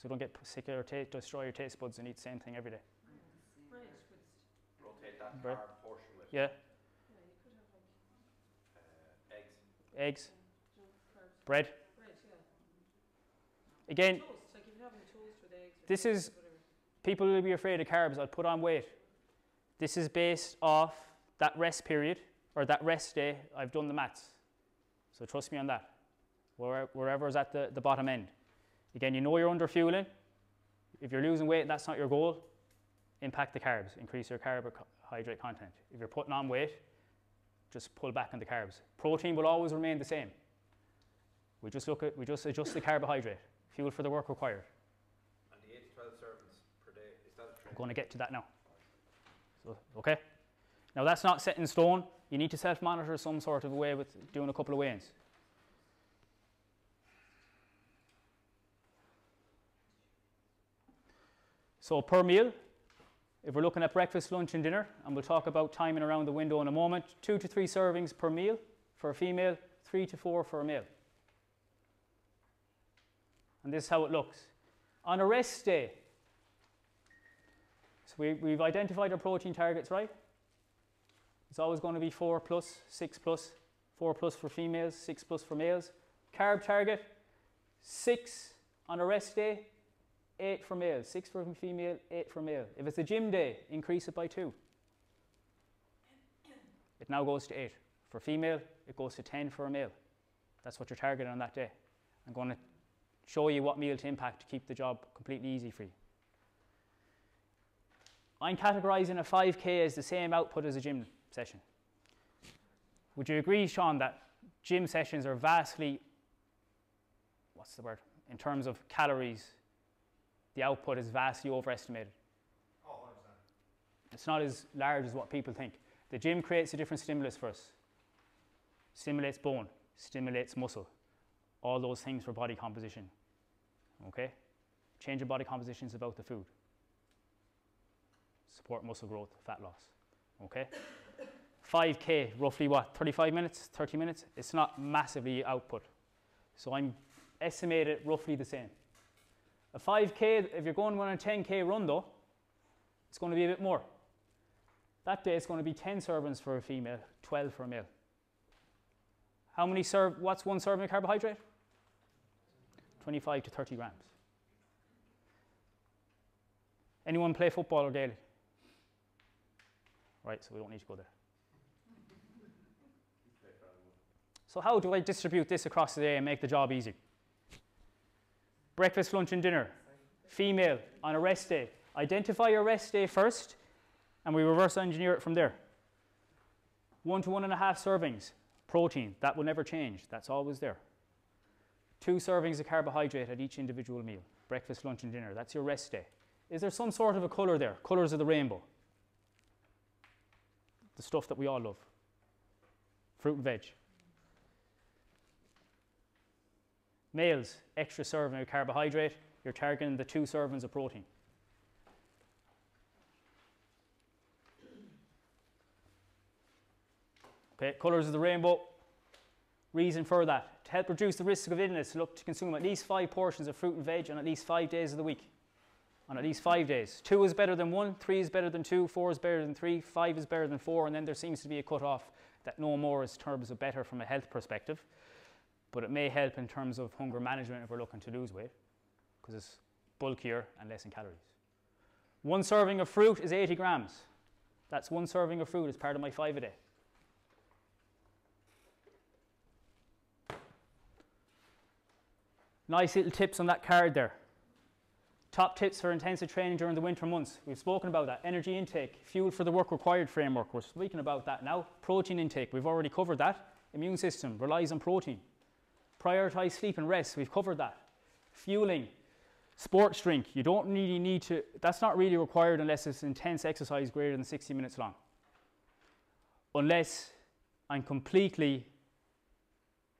So don't get sick or destroy your taste buds and eat the same thing every day. Bread with. Rotate that Bread. carb portion with Yeah? Yeah, you could have like eggs. Eggs, bread. bread, yeah. Again, Toast, like if you're having toast with eggs. Or this toast, is- whatever. people will be afraid of carbs. I'll put on weight. This is based off that rest period or that rest day. I've done the maths. So trust me on that. Wherever is at the bottom end. Again, you know you're under fueling. If you're losing weight and that's not your goal, impact the carbs, increase your carbohydrate content. If you're putting on weight, just pull back on the carbs. Protein will always remain the same. We just adjust the carbohydrate, fuel for the work required. And the 8 to 12 servings per day, is that a I'm trend? going to get to that now. So, okay? Now that's not set in stone. You need to self-monitor some sort of way with doing a couple of weigh-ins. So per meal, if we're looking at breakfast, lunch and dinner, and we'll talk about timing around the window in a moment, 2 to 3 servings per meal for a female, 3 to 4 for a male. And this is how it looks. On a rest day, so we've identified our protein targets, right? It's always going to be 4 plus, 6 plus, 4 plus for females, 6 plus for males. Carb target, 6 on a rest day, 8 for male, 6 for female, 8 for male. If it's a gym day, increase it by 2. It now goes to 8. For female, it goes to 10 for a male. That's what you're targeting on that day. I'm going to show you what meal to impact to keep the job completely easy for you. I'm categorising a 5K as the same output as a gym session. Would you agree, Sean, that gym sessions are vastly, what's the word, in terms of calories, the output is vastly overestimated? Oh, 100%. It's not as large as what people think. The gym creates a different stimulus for us. Stimulates bone, stimulates muscle, all those things for body composition. Okay? Change of body composition is about the food. Support muscle growth, fat loss. Okay? 5K, roughly what, 35 minutes, 30 minutes? It's not massively output. So I'm estimated roughly the same. A 5K, if you're going on a 10K run though, it's going to be a bit more. That day it's going to be 10 servings for a female, 12 for a male. How many what's one serving of carbohydrate? 25 to 30 grams. Anyone play football or Gaelic? Right, so we don't need to go there. So how do I distribute this across the day and make the job easy? Breakfast, lunch and dinner. Female on a rest day. Identify your rest day first and we reverse engineer it from there. 1 to 1.5 servings. Protein, that will never change. That's always there. 2 servings of carbohydrate at each individual meal. Breakfast, lunch and dinner. That's your rest day. Is there some sort of a colour there? Colours of the rainbow. The stuff that we all love. Fruit and veg. Males, extra serving of carbohydrate. You're targeting the 2 servings of protein. Okay, colours of the rainbow. Reason for that, to help reduce the risk of illness, look to consume at least 5 portions of fruit and veg on at least 5 days of the week. On at least 5 days. 2 is better than 1, 3 is better than 2, 4 is better than 3, 5 is better than 4, and then there seems to be a cut-off that no more is terms of better from a health perspective. But it may help in terms of hunger management if we're looking to lose weight, because it's bulkier and less in calories. 1 serving of fruit is 80 grams. That's 1 serving of fruit as part of my 5 a day. Nice little tips on that card there. Top tips for intensive training during the winter months. We've spoken about that. Energy intake, fuel for the work required framework. We're speaking about that now. Protein intake, we've already covered that. Immune system relies on protein. Prioritize sleep and rest, we've covered that. Fueling, sports drink, you don't really need to, that's not really required unless it's intense exercise greater than 60 minutes long. Unless I'm completely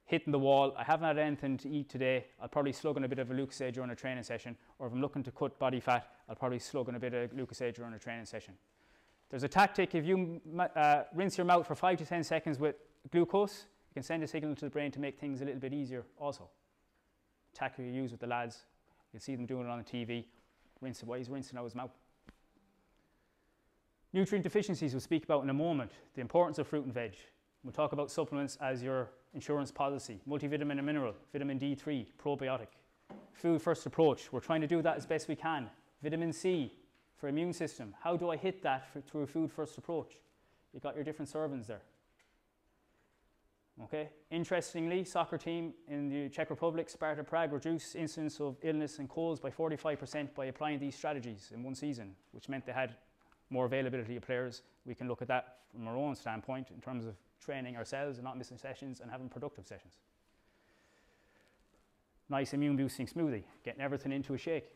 hitting the wall, I haven't had anything to eat today, I'll probably slug in a bit of a Lucozade during a training session, or if I'm looking to cut body fat, I'll probably slug in a bit of Lucozade during a training session. There's a tactic, if you rinse your mouth for 5 to 10 seconds with glucose, you can send a signal to the brain to make things a little bit easier also. Tactic you use with the lads, you'll see them doing it on the TV, rinse it, well, he's rinsing out his mouth. Nutrient deficiencies we'll speak about in a moment, the importance of fruit and veg. We'll talk about supplements as your insurance policy, multivitamin and mineral, vitamin D3, probiotic. Food first approach, we're trying to do that as best we can. Vitamin C for immune system, how do I hit that through a food first approach? You've got your different servings there. Okay. Interestingly, soccer team in the Czech Republic, Sparta Prague, reduced incidence of illness and colds by 45% by applying these strategies in 1 season, which meant they had more availability of players. We can look at that from our own standpoint in terms of training ourselves and not missing sessions and having productive sessions. Nice immune boosting smoothie, getting everything into a shake.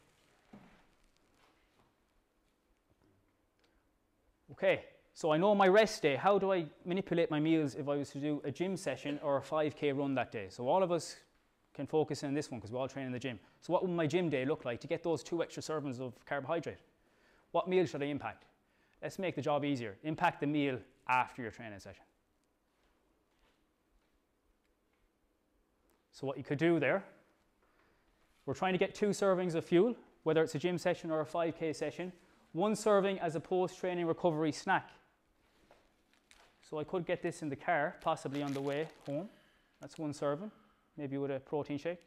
Okay, so I know my rest day. How do I manipulate my meals if I was to do a gym session or a 5K run that day? So all of us can focus on this one because we all train in the gym. So what would my gym day look like to get those 2 extra servings of carbohydrate? What meal should I impact? Let's make the job easier. Impact the meal after your training session. So what you could do there, we're trying to get 2 servings of fuel, whether it's a gym session or a 5K session. 1 serving as a post-training recovery snack. So I could get this in the car, possibly on the way home. That's 1 serving, maybe with a protein shake.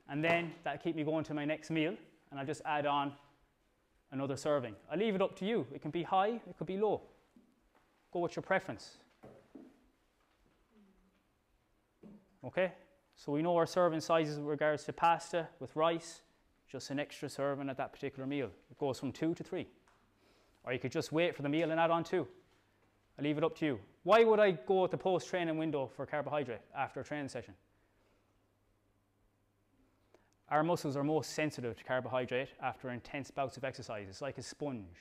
And then that'll keep me going to my next meal, and I'll just add on another serving. I'll leave it up to you. It can be high, it could be low. Go with your preference. Okay? So we know our serving sizes with regards to pasta with rice, just an extra serving at that particular meal. It goes from 2 to 3. Or you could just wait for the meal and add on 2. I'll leave it up to you. Why would I go at the post-training window for carbohydrate after a training session? Our muscles are most sensitive to carbohydrate after intense bouts of exercise. It's like a sponge.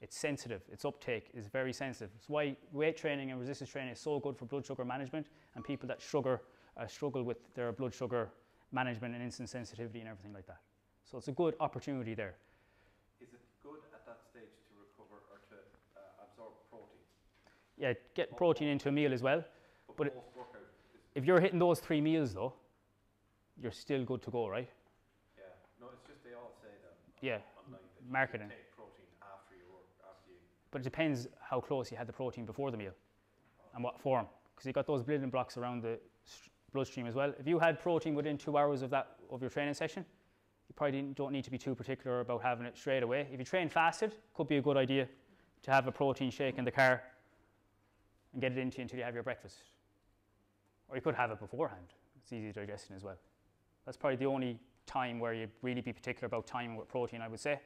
It's sensitive. Its uptake is very sensitive. That's why weight training and resistance training is so good for blood sugar management and people that struggle with their blood sugar management and insulin sensitivity and everything like that. So it's a good opportunity there. Is it good at that stage to recover or to absorb protein? Yeah, get protein into a meal as well. But post-workout if you're hitting those 3 meals though, you're still good to go, right? Yeah. No, it's just they all say that Yeah, online that you marketing. should take protein after you work, after you. But it depends how close you had the protein before the meal and what form. Because you've got those building blocks around the bloodstream as well. If you had protein within 2 hours of your training session, you probably don't need to be too particular about having it straight away. If you train fasted, could be a good idea to have a protein shake in the car and get it into you until you have your breakfast. Or you could have it beforehand. It's easy digestion as well. That's probably the only time where you really be particular about time with protein, I would say.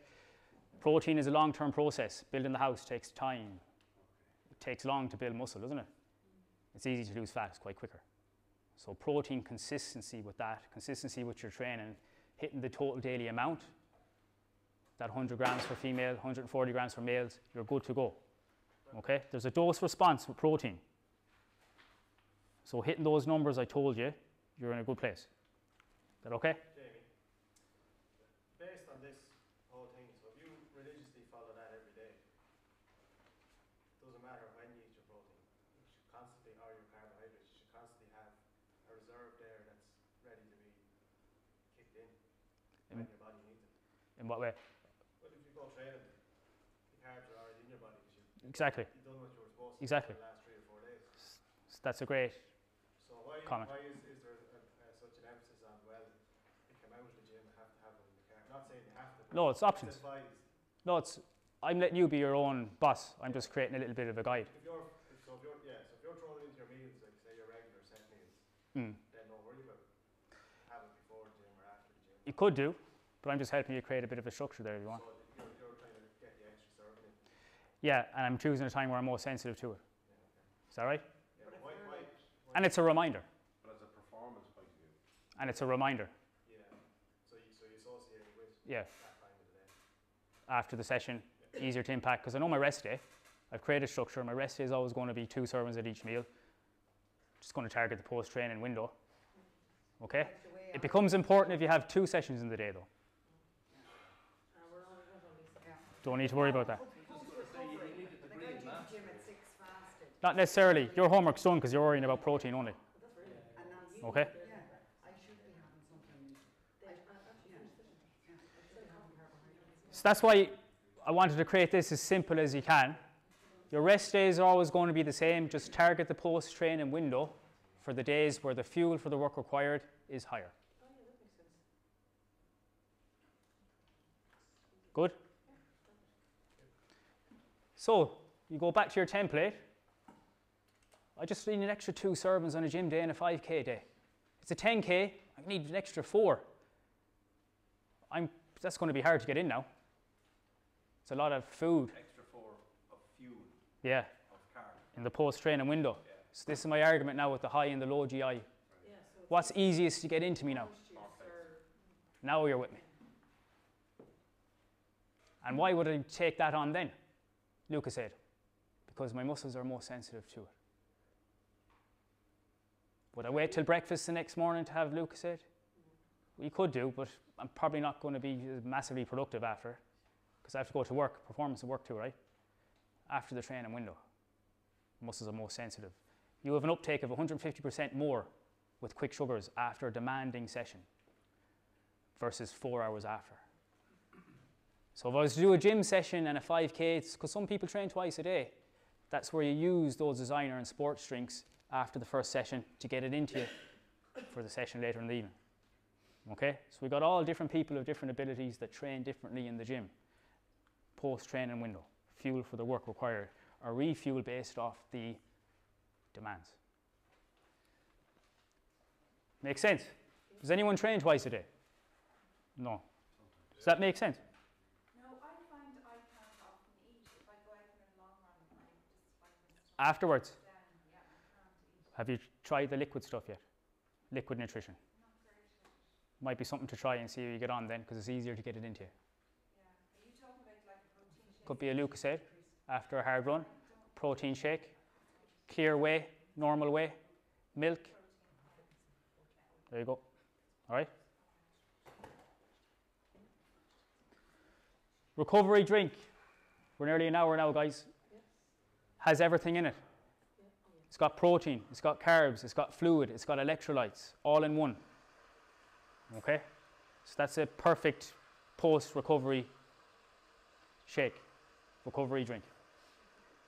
Protein is a long-term process. Building the house takes time. It takes long to build muscle, doesn't it? It's easy to lose fat, it's quite quicker. So protein consistency with that, consistency with your training, hitting the total daily amount, that 100 grams for female, 140 grams for males, you're good to go. Okay? There's a dose response with protein. So hitting those numbers I told you, you're in a good place. Is that okay? Jamie, based on this whole thing, so if you religiously follow that every day, it doesn't matter when you eat your protein. You should constantly, or your carbohydrates, you should constantly have a reserve there that's ready to be kicked in when your body needs it. In what way? Well, if you go training, the carbs are already in your body because Exactly. you've done what you were supposed to Exactly. for the last 3 or 4 days. That's a great So why comment. is there such an emphasis on, well, you come out of the gym, have to have them in the car? Not saying you have to, but No, it's options. advised. No, I'm letting you be your own boss. I'm just creating a little bit of a guide. If you're throwing it into your meals, like say your regular set meals, Mm. then don't worry about having it before the gym or after the gym. You could do, but I'm just helping you create a bit of a structure there if you want. So you're trying to get the extra serving in. Yeah, and I'm choosing a time where I'm more sensitive to it. Is that right? Yeah, but why And it's a reminder. But as a performance point of view, And it's a reminder. yeah. So you associate it with Yeah. that time of the day. After the session, easier to impact. Because I know my rest day, I've created structure. My rest day is always going to be 2 servings at each meal. Just going to target the post-training window. Okay? It becomes important if you have 2 sessions in the day though. Don't need to worry about that. Not necessarily. Your homework's done because you're worrying about protein only. Okay? So that's why I wanted to create this as simple as you can. Your rest days are always going to be the same. Just target the post-training window for the days where the fuel for the work required is higher. Good? So, you go back to your template. I just need an extra 2 servings on a gym day and a 5k day. It's a 10k, I need an extra 4. That's going to be hard to get in now. It's a lot of food. extra 4 of fuel, Yeah, of carbs. in the post-training window. Yeah. So this is my argument now with the high and the low GI. What's easiest to get into me now? Now you're with me. And why would I take that on then? Lucas said, because my muscles are more sensitive to it. Would I wait till breakfast the next morning to have Lucozade? Well, you could do, but I'm probably not going to be massively productive after, because I have to go to work, performance and work too, right? After the training window, muscles are more sensitive. You have an uptake of 150% more with quick sugars after a demanding session versus 4 hours after. So if I was to do a gym session and a 5k, because some people train twice a day, that's where you use those designer and sports drinks after the first session to get it into you for the session later in the evening. Okay, so we got all different people of different abilities that train differently in the gym. Post-training window, fuel for the work required, or refuel based off the demands. Makes sense? Does anyone train twice a day? No. Does that make sense? No, I find I can't often eat. If I go out for a long run, I just find this Afterwards, down. Yeah, I can't eat. have you tried the liquid stuff yet? Liquid nutrition. Not very sure. Might be something to try and see how you get on then, because it's easier to get it into you. Yeah. Are you talking about like a protein shake? Could be a Lucozade after a hard run, protein shake, clear whey, normal whey, milk. There you go. All right. Recovery drink. We're nearly an hour now, guys. Has everything in it. It's got protein, it's got carbs, it's got fluid, it's got electrolytes, all in one. Okay? So that's a perfect post-recovery shake, recovery drink.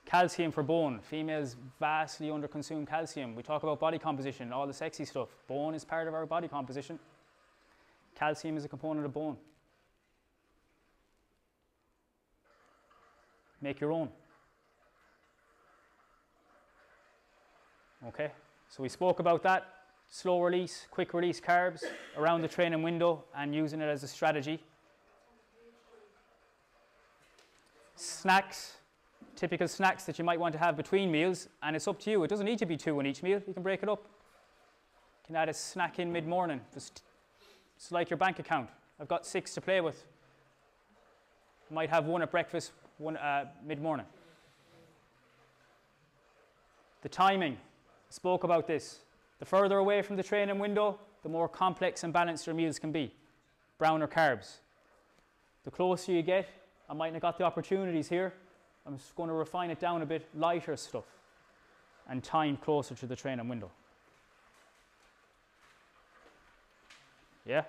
Calcium for bone. Females vastly underconsume calcium. We talk about body composition, all the sexy stuff. Bone is part of our body composition. Calcium is a component of bone. Make your own. Okay, so we spoke about that. Slow release, quick release carbs around the training window and using it as a strategy. Snacks, typical snacks that you might want to have between meals, and it's up to you. It doesn't need to be 2 in each meal. You can break it up. You can add a snack in mid-morning. Just, it's like your bank account. I've got 6 to play with. Might have 1 at breakfast, 1 mid-morning. The timing. Spoke about this. The further away from the training window, the more complex and balanced your meals can be. Browner carbs. The closer you get, I might not have got the opportunities here. I'm just going to refine it down a bit, lighter stuff, and time closer to the training window. Yeah?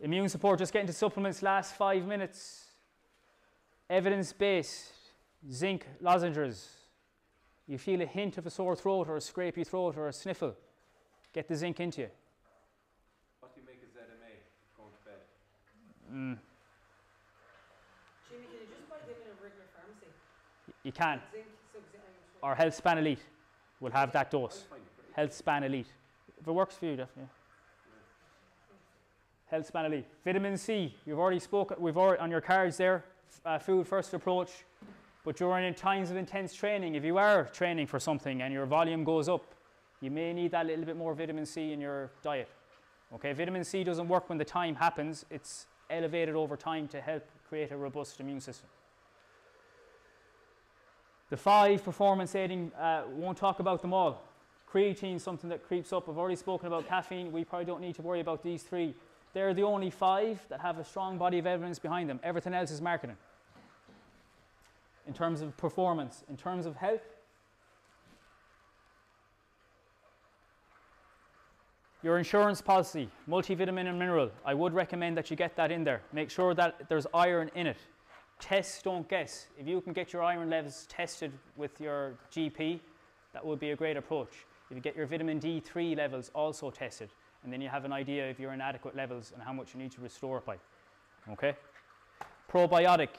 Immune support, just getting to supplements, last 5 minutes. Evidence-based, zinc lozenges. You feel a hint of a sore throat or a scrapey throat or a sniffle, get the zinc into you. What do you make of ZMA going to bed? Jimmy, can you just buy them in a regular pharmacy? You can. Zinc, Or Health Span Elite will have that dose. I find it pretty Health Span Elite. If it works for you, definitely. Health Span Elite. Vitamin C, you've already spoken, we've already on your cards there, food first approach. But during times of intense training, if you are training for something and your volume goes up, you may need that little bit more vitamin C in your diet. Okay, vitamin C doesn't work when the time happens, it's elevated over time to help create a robust immune system. The 5 performance aiding, won't talk about them all. Creatine, something that creeps up. I've already spoken about caffeine. We probably don't need to worry about these 3. They're the only 5 that have a strong body of evidence behind them. Everything else is marketing. In terms of performance, in terms of health, your insurance policy, multivitamin and mineral, I would recommend that you get that in there. Make sure that there's iron in it. Test, don't guess. If you can get your iron levels tested with your GP, that would be a great approach. If you get your vitamin D3 levels also tested, and then you have an idea if you're in adequate levels and how much you need to restore it by. Okay? Probiotic.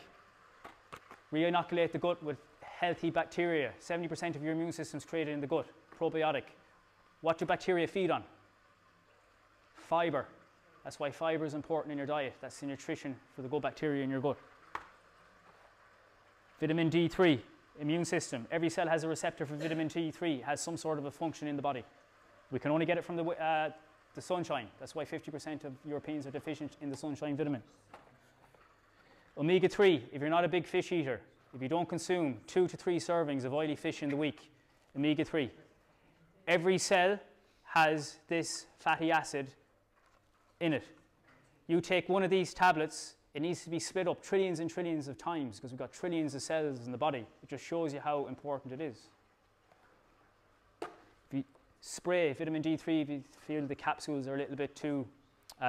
Re-inoculate the gut with healthy bacteria. 70% of your immune system is created in the gut. Probiotic. What do bacteria feed on? Fiber. That's why fiber is important in your diet. That's the nutrition for the good bacteria in your gut. Vitamin D3, immune system. Every cell has a receptor for vitamin D3, has some sort of a function in the body. We can only get it from the sunshine. That's why 50% of Europeans are deficient in the sunshine vitamin. Omega-3, if you're not a big fish eater, if you don't consume 2 to 3 servings of oily fish in the week, omega-3. Every cell has this fatty acid in it. You take one of these tablets, it needs to be split up trillions and trillions of times because we've got trillions of cells in the body. It just shows you how important it is. If you spray vitamin D3, if you feel the capsules are a little bit too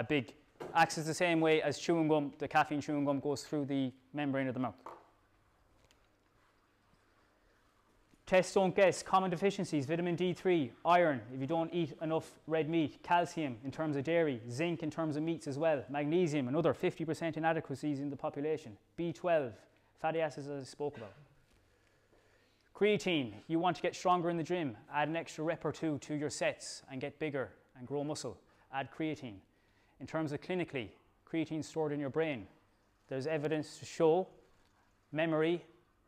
big, acts the same way as chewing gum. The caffeine chewing gum goes through the membrane of the mouth. Test, don't guess. Common deficiencies, vitamin D3, iron if you don't eat enough red meat, calcium in terms of dairy, zinc in terms of meats as well, magnesium, another 50% inadequacies in the population, B12, fatty acids as I spoke about. Creatine, you want to get stronger in the gym, add an extra rep or two to your sets and get bigger and grow muscle, add creatine. In terms of clinically, creatine stored in your brain. There's evidence to show memory,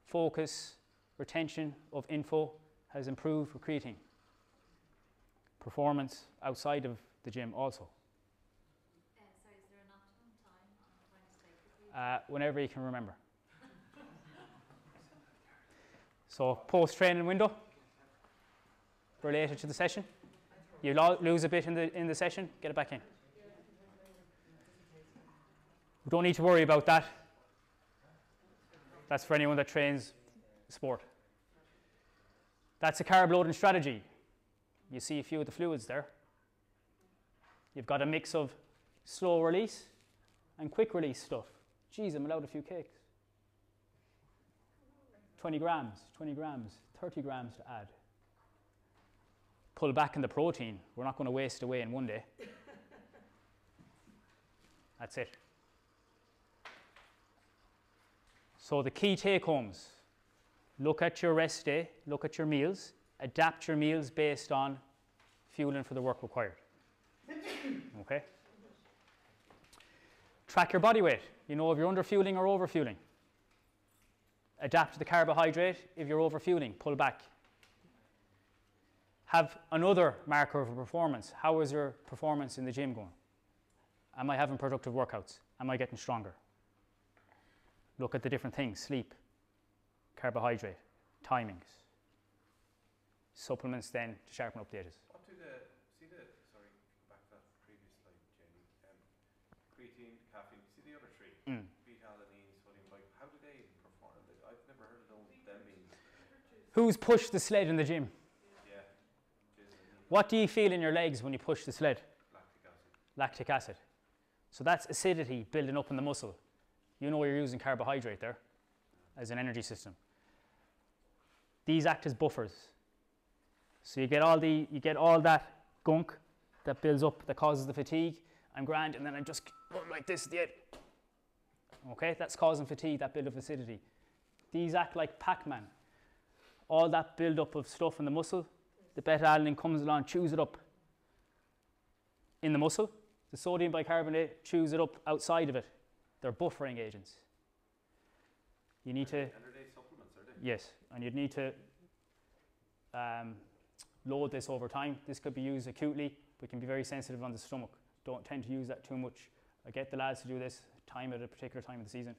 focus, retention of info has improved with creatine. Performance outside of the gym also. Sorry, is there an optimum time on when to take the creatine? Whenever you can remember. So post-training window related to the session. You lose a bit in the session, get it back in. We don't need to worry about that. That's for anyone that trains sport. That's a carb loading strategy. You see a few of the fluids there. You've got a mix of slow release and quick release stuff. Geez, I'm allowed a few cakes. 20 grams, 30 grams to add. Pull back in the protein. We're not going to waste away in one day. That's it. So the key take-homes. Look at your rest day, look at your meals, adapt your meals based on fueling for the work required. Okay? Track your body weight. You know if you're under fueling or over fueling. Adapt to the carbohydrate. If you're over fueling, pull back. Have another marker of performance. How is your performance in the gym going? Am I having productive workouts? Am I getting stronger? Look at the different things: sleep, carbohydrate, timings, supplements then to sharpen up the edges. What do sorry, go back to that previous slide, Jamie. Creatine, caffeine, see the other three? Beta-alanine, sodium bicarbonate, how do they perform? I've never heard of them being... Who's pushed the sled in the gym? Yeah. What do you feel in your legs when you push the sled? Lactic acid. Lactic acid. So that's acidity building up in the muscle. You know you're using carbohydrate there as an energy system. These act as buffers. So you get all that gunk that builds up, that causes the fatigue. I'm grand, and then I'm just going like this at the end. Okay, that's causing fatigue, that build of acidity. These act like Pac-Man. All that build up of stuff in the muscle, the beta-alanine comes along, chews it up in the muscle. The sodium bicarbonate chews it up outside of it. They're buffering agents. You need to... And are they supplements, are they? Yes, and you'd need to load this over time. This could be used acutely, but can be very sensitive on the stomach. Don't tend to use that too much. I get the lads to do this time at a particular time of the season.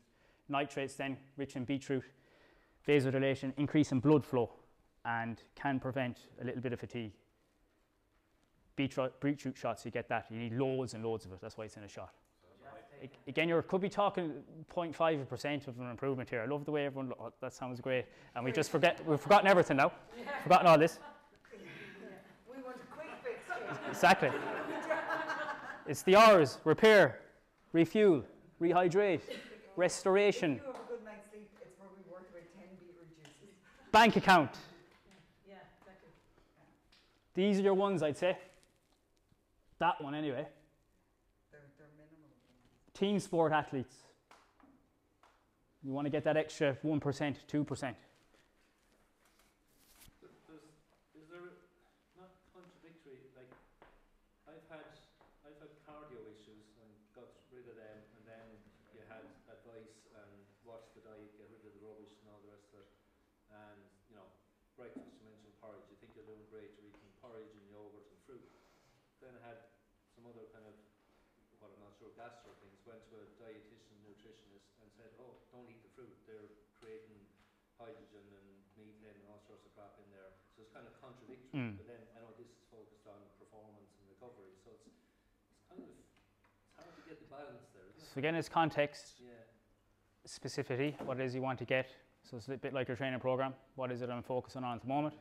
Nitrates then, rich in beetroot, vasodilation, increase in blood flow, and can prevent a little bit of fatigue. Beetroot shots, you get that. You need loads and loads of it. That's why it's in a shot. Again, you could be talking 0.5% of an improvement here. I love the way everyone, that sounds great. And we've forgotten everything now. Forgotten all this. We want a quick fix here. Exactly. It's the R's: repair, refuel, rehydrate, restoration. If you have a good night's sleep, it's probably worth about 10 beetroot juices. Bank account. Yeah, exactly. These are your ones, I'd say. That one anyway. They're minimal. Team sport athletes. You want to get that extra 1%, 2%. Is there not contradictory? Like, I've had cardio issues and got rid of them, and then you had advice and watch the diet, get rid of the rubbish and all the rest of it. And breakfast, you mentioned porridge. You think you're doing great, you're eating porridge and yogurt and fruit. Then I had some other kind of, what I'm not sure, gastro things. Went to a dietitian, nutritionist, and said, "Oh, don't eat the fruit. They're creating hydrogen and methane and all sorts of crap in there." So it's kind of contradictory. But then I know this is focused on performance and recovery, so it's hard to get the balance there, isn't it? So again, it's context, Yeah. specificity, what it is you want to get. So it's a bit like your training program. What is it I'm focusing on at the moment?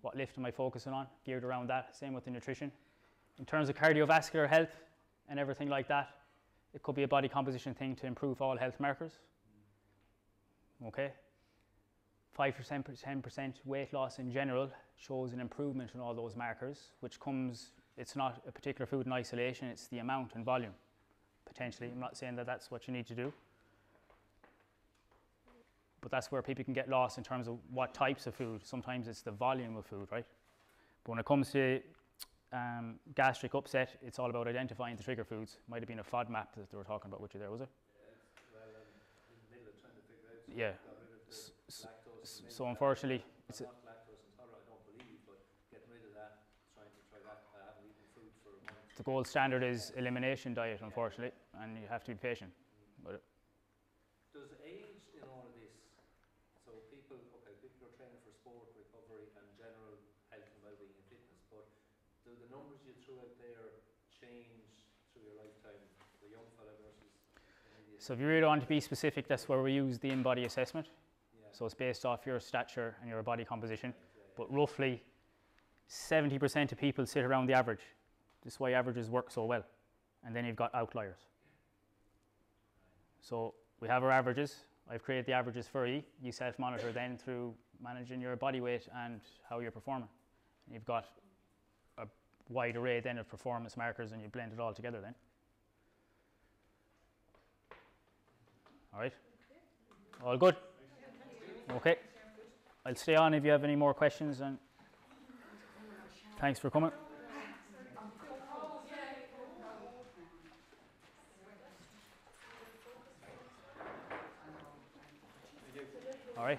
What lift am I focusing on? Geared around that. Same with the nutrition. In terms of cardiovascular health and everything like that, it could be a body composition thing to improve all health markers. Okay? 5% to 10% weight loss in general shows an improvement in all those markers, which comes, it's not a particular food in isolation, it's the amount and volume, potentially. I'm not saying that that's what you need to do. but that's where people can get lost in terms of what types of food. Sometimes it's the volume of food, right? But when it comes to gastric upset, it's all about identifying the trigger foods. Might have been a FODMAP that they were talking about with you there, was it? Well, in the middle of trying to figure out. Yeah. Got rid of the lactose. So unfortunately, it's I'm not lactose intolerant, I don't believe, but getting rid of that, trying to try that. I haven't eaten food for a month. the gold standard is elimination diet, unfortunately, and you have to be patient. But Does age in all of this, so people are training for sport, recovery and general health and well-being and fitness, but do the numbers you threw out there change through your lifetime, the young fella versus immediate? so if you really want to be specific, that's where we use the in-body assessment. Yeah. So it's based off your stature and your body composition. But roughly 70% of people sit around the average. This is why averages work so well. And then you've got outliers. So we have our averages. I've created the averages for you. You self-monitor then through managing your body weight and how you're performing. And you've got a wide array then of performance markers, and you blend it all together then. All right? All good? Okay. I'll stay on if you have any more questions, and thanks for coming. All right.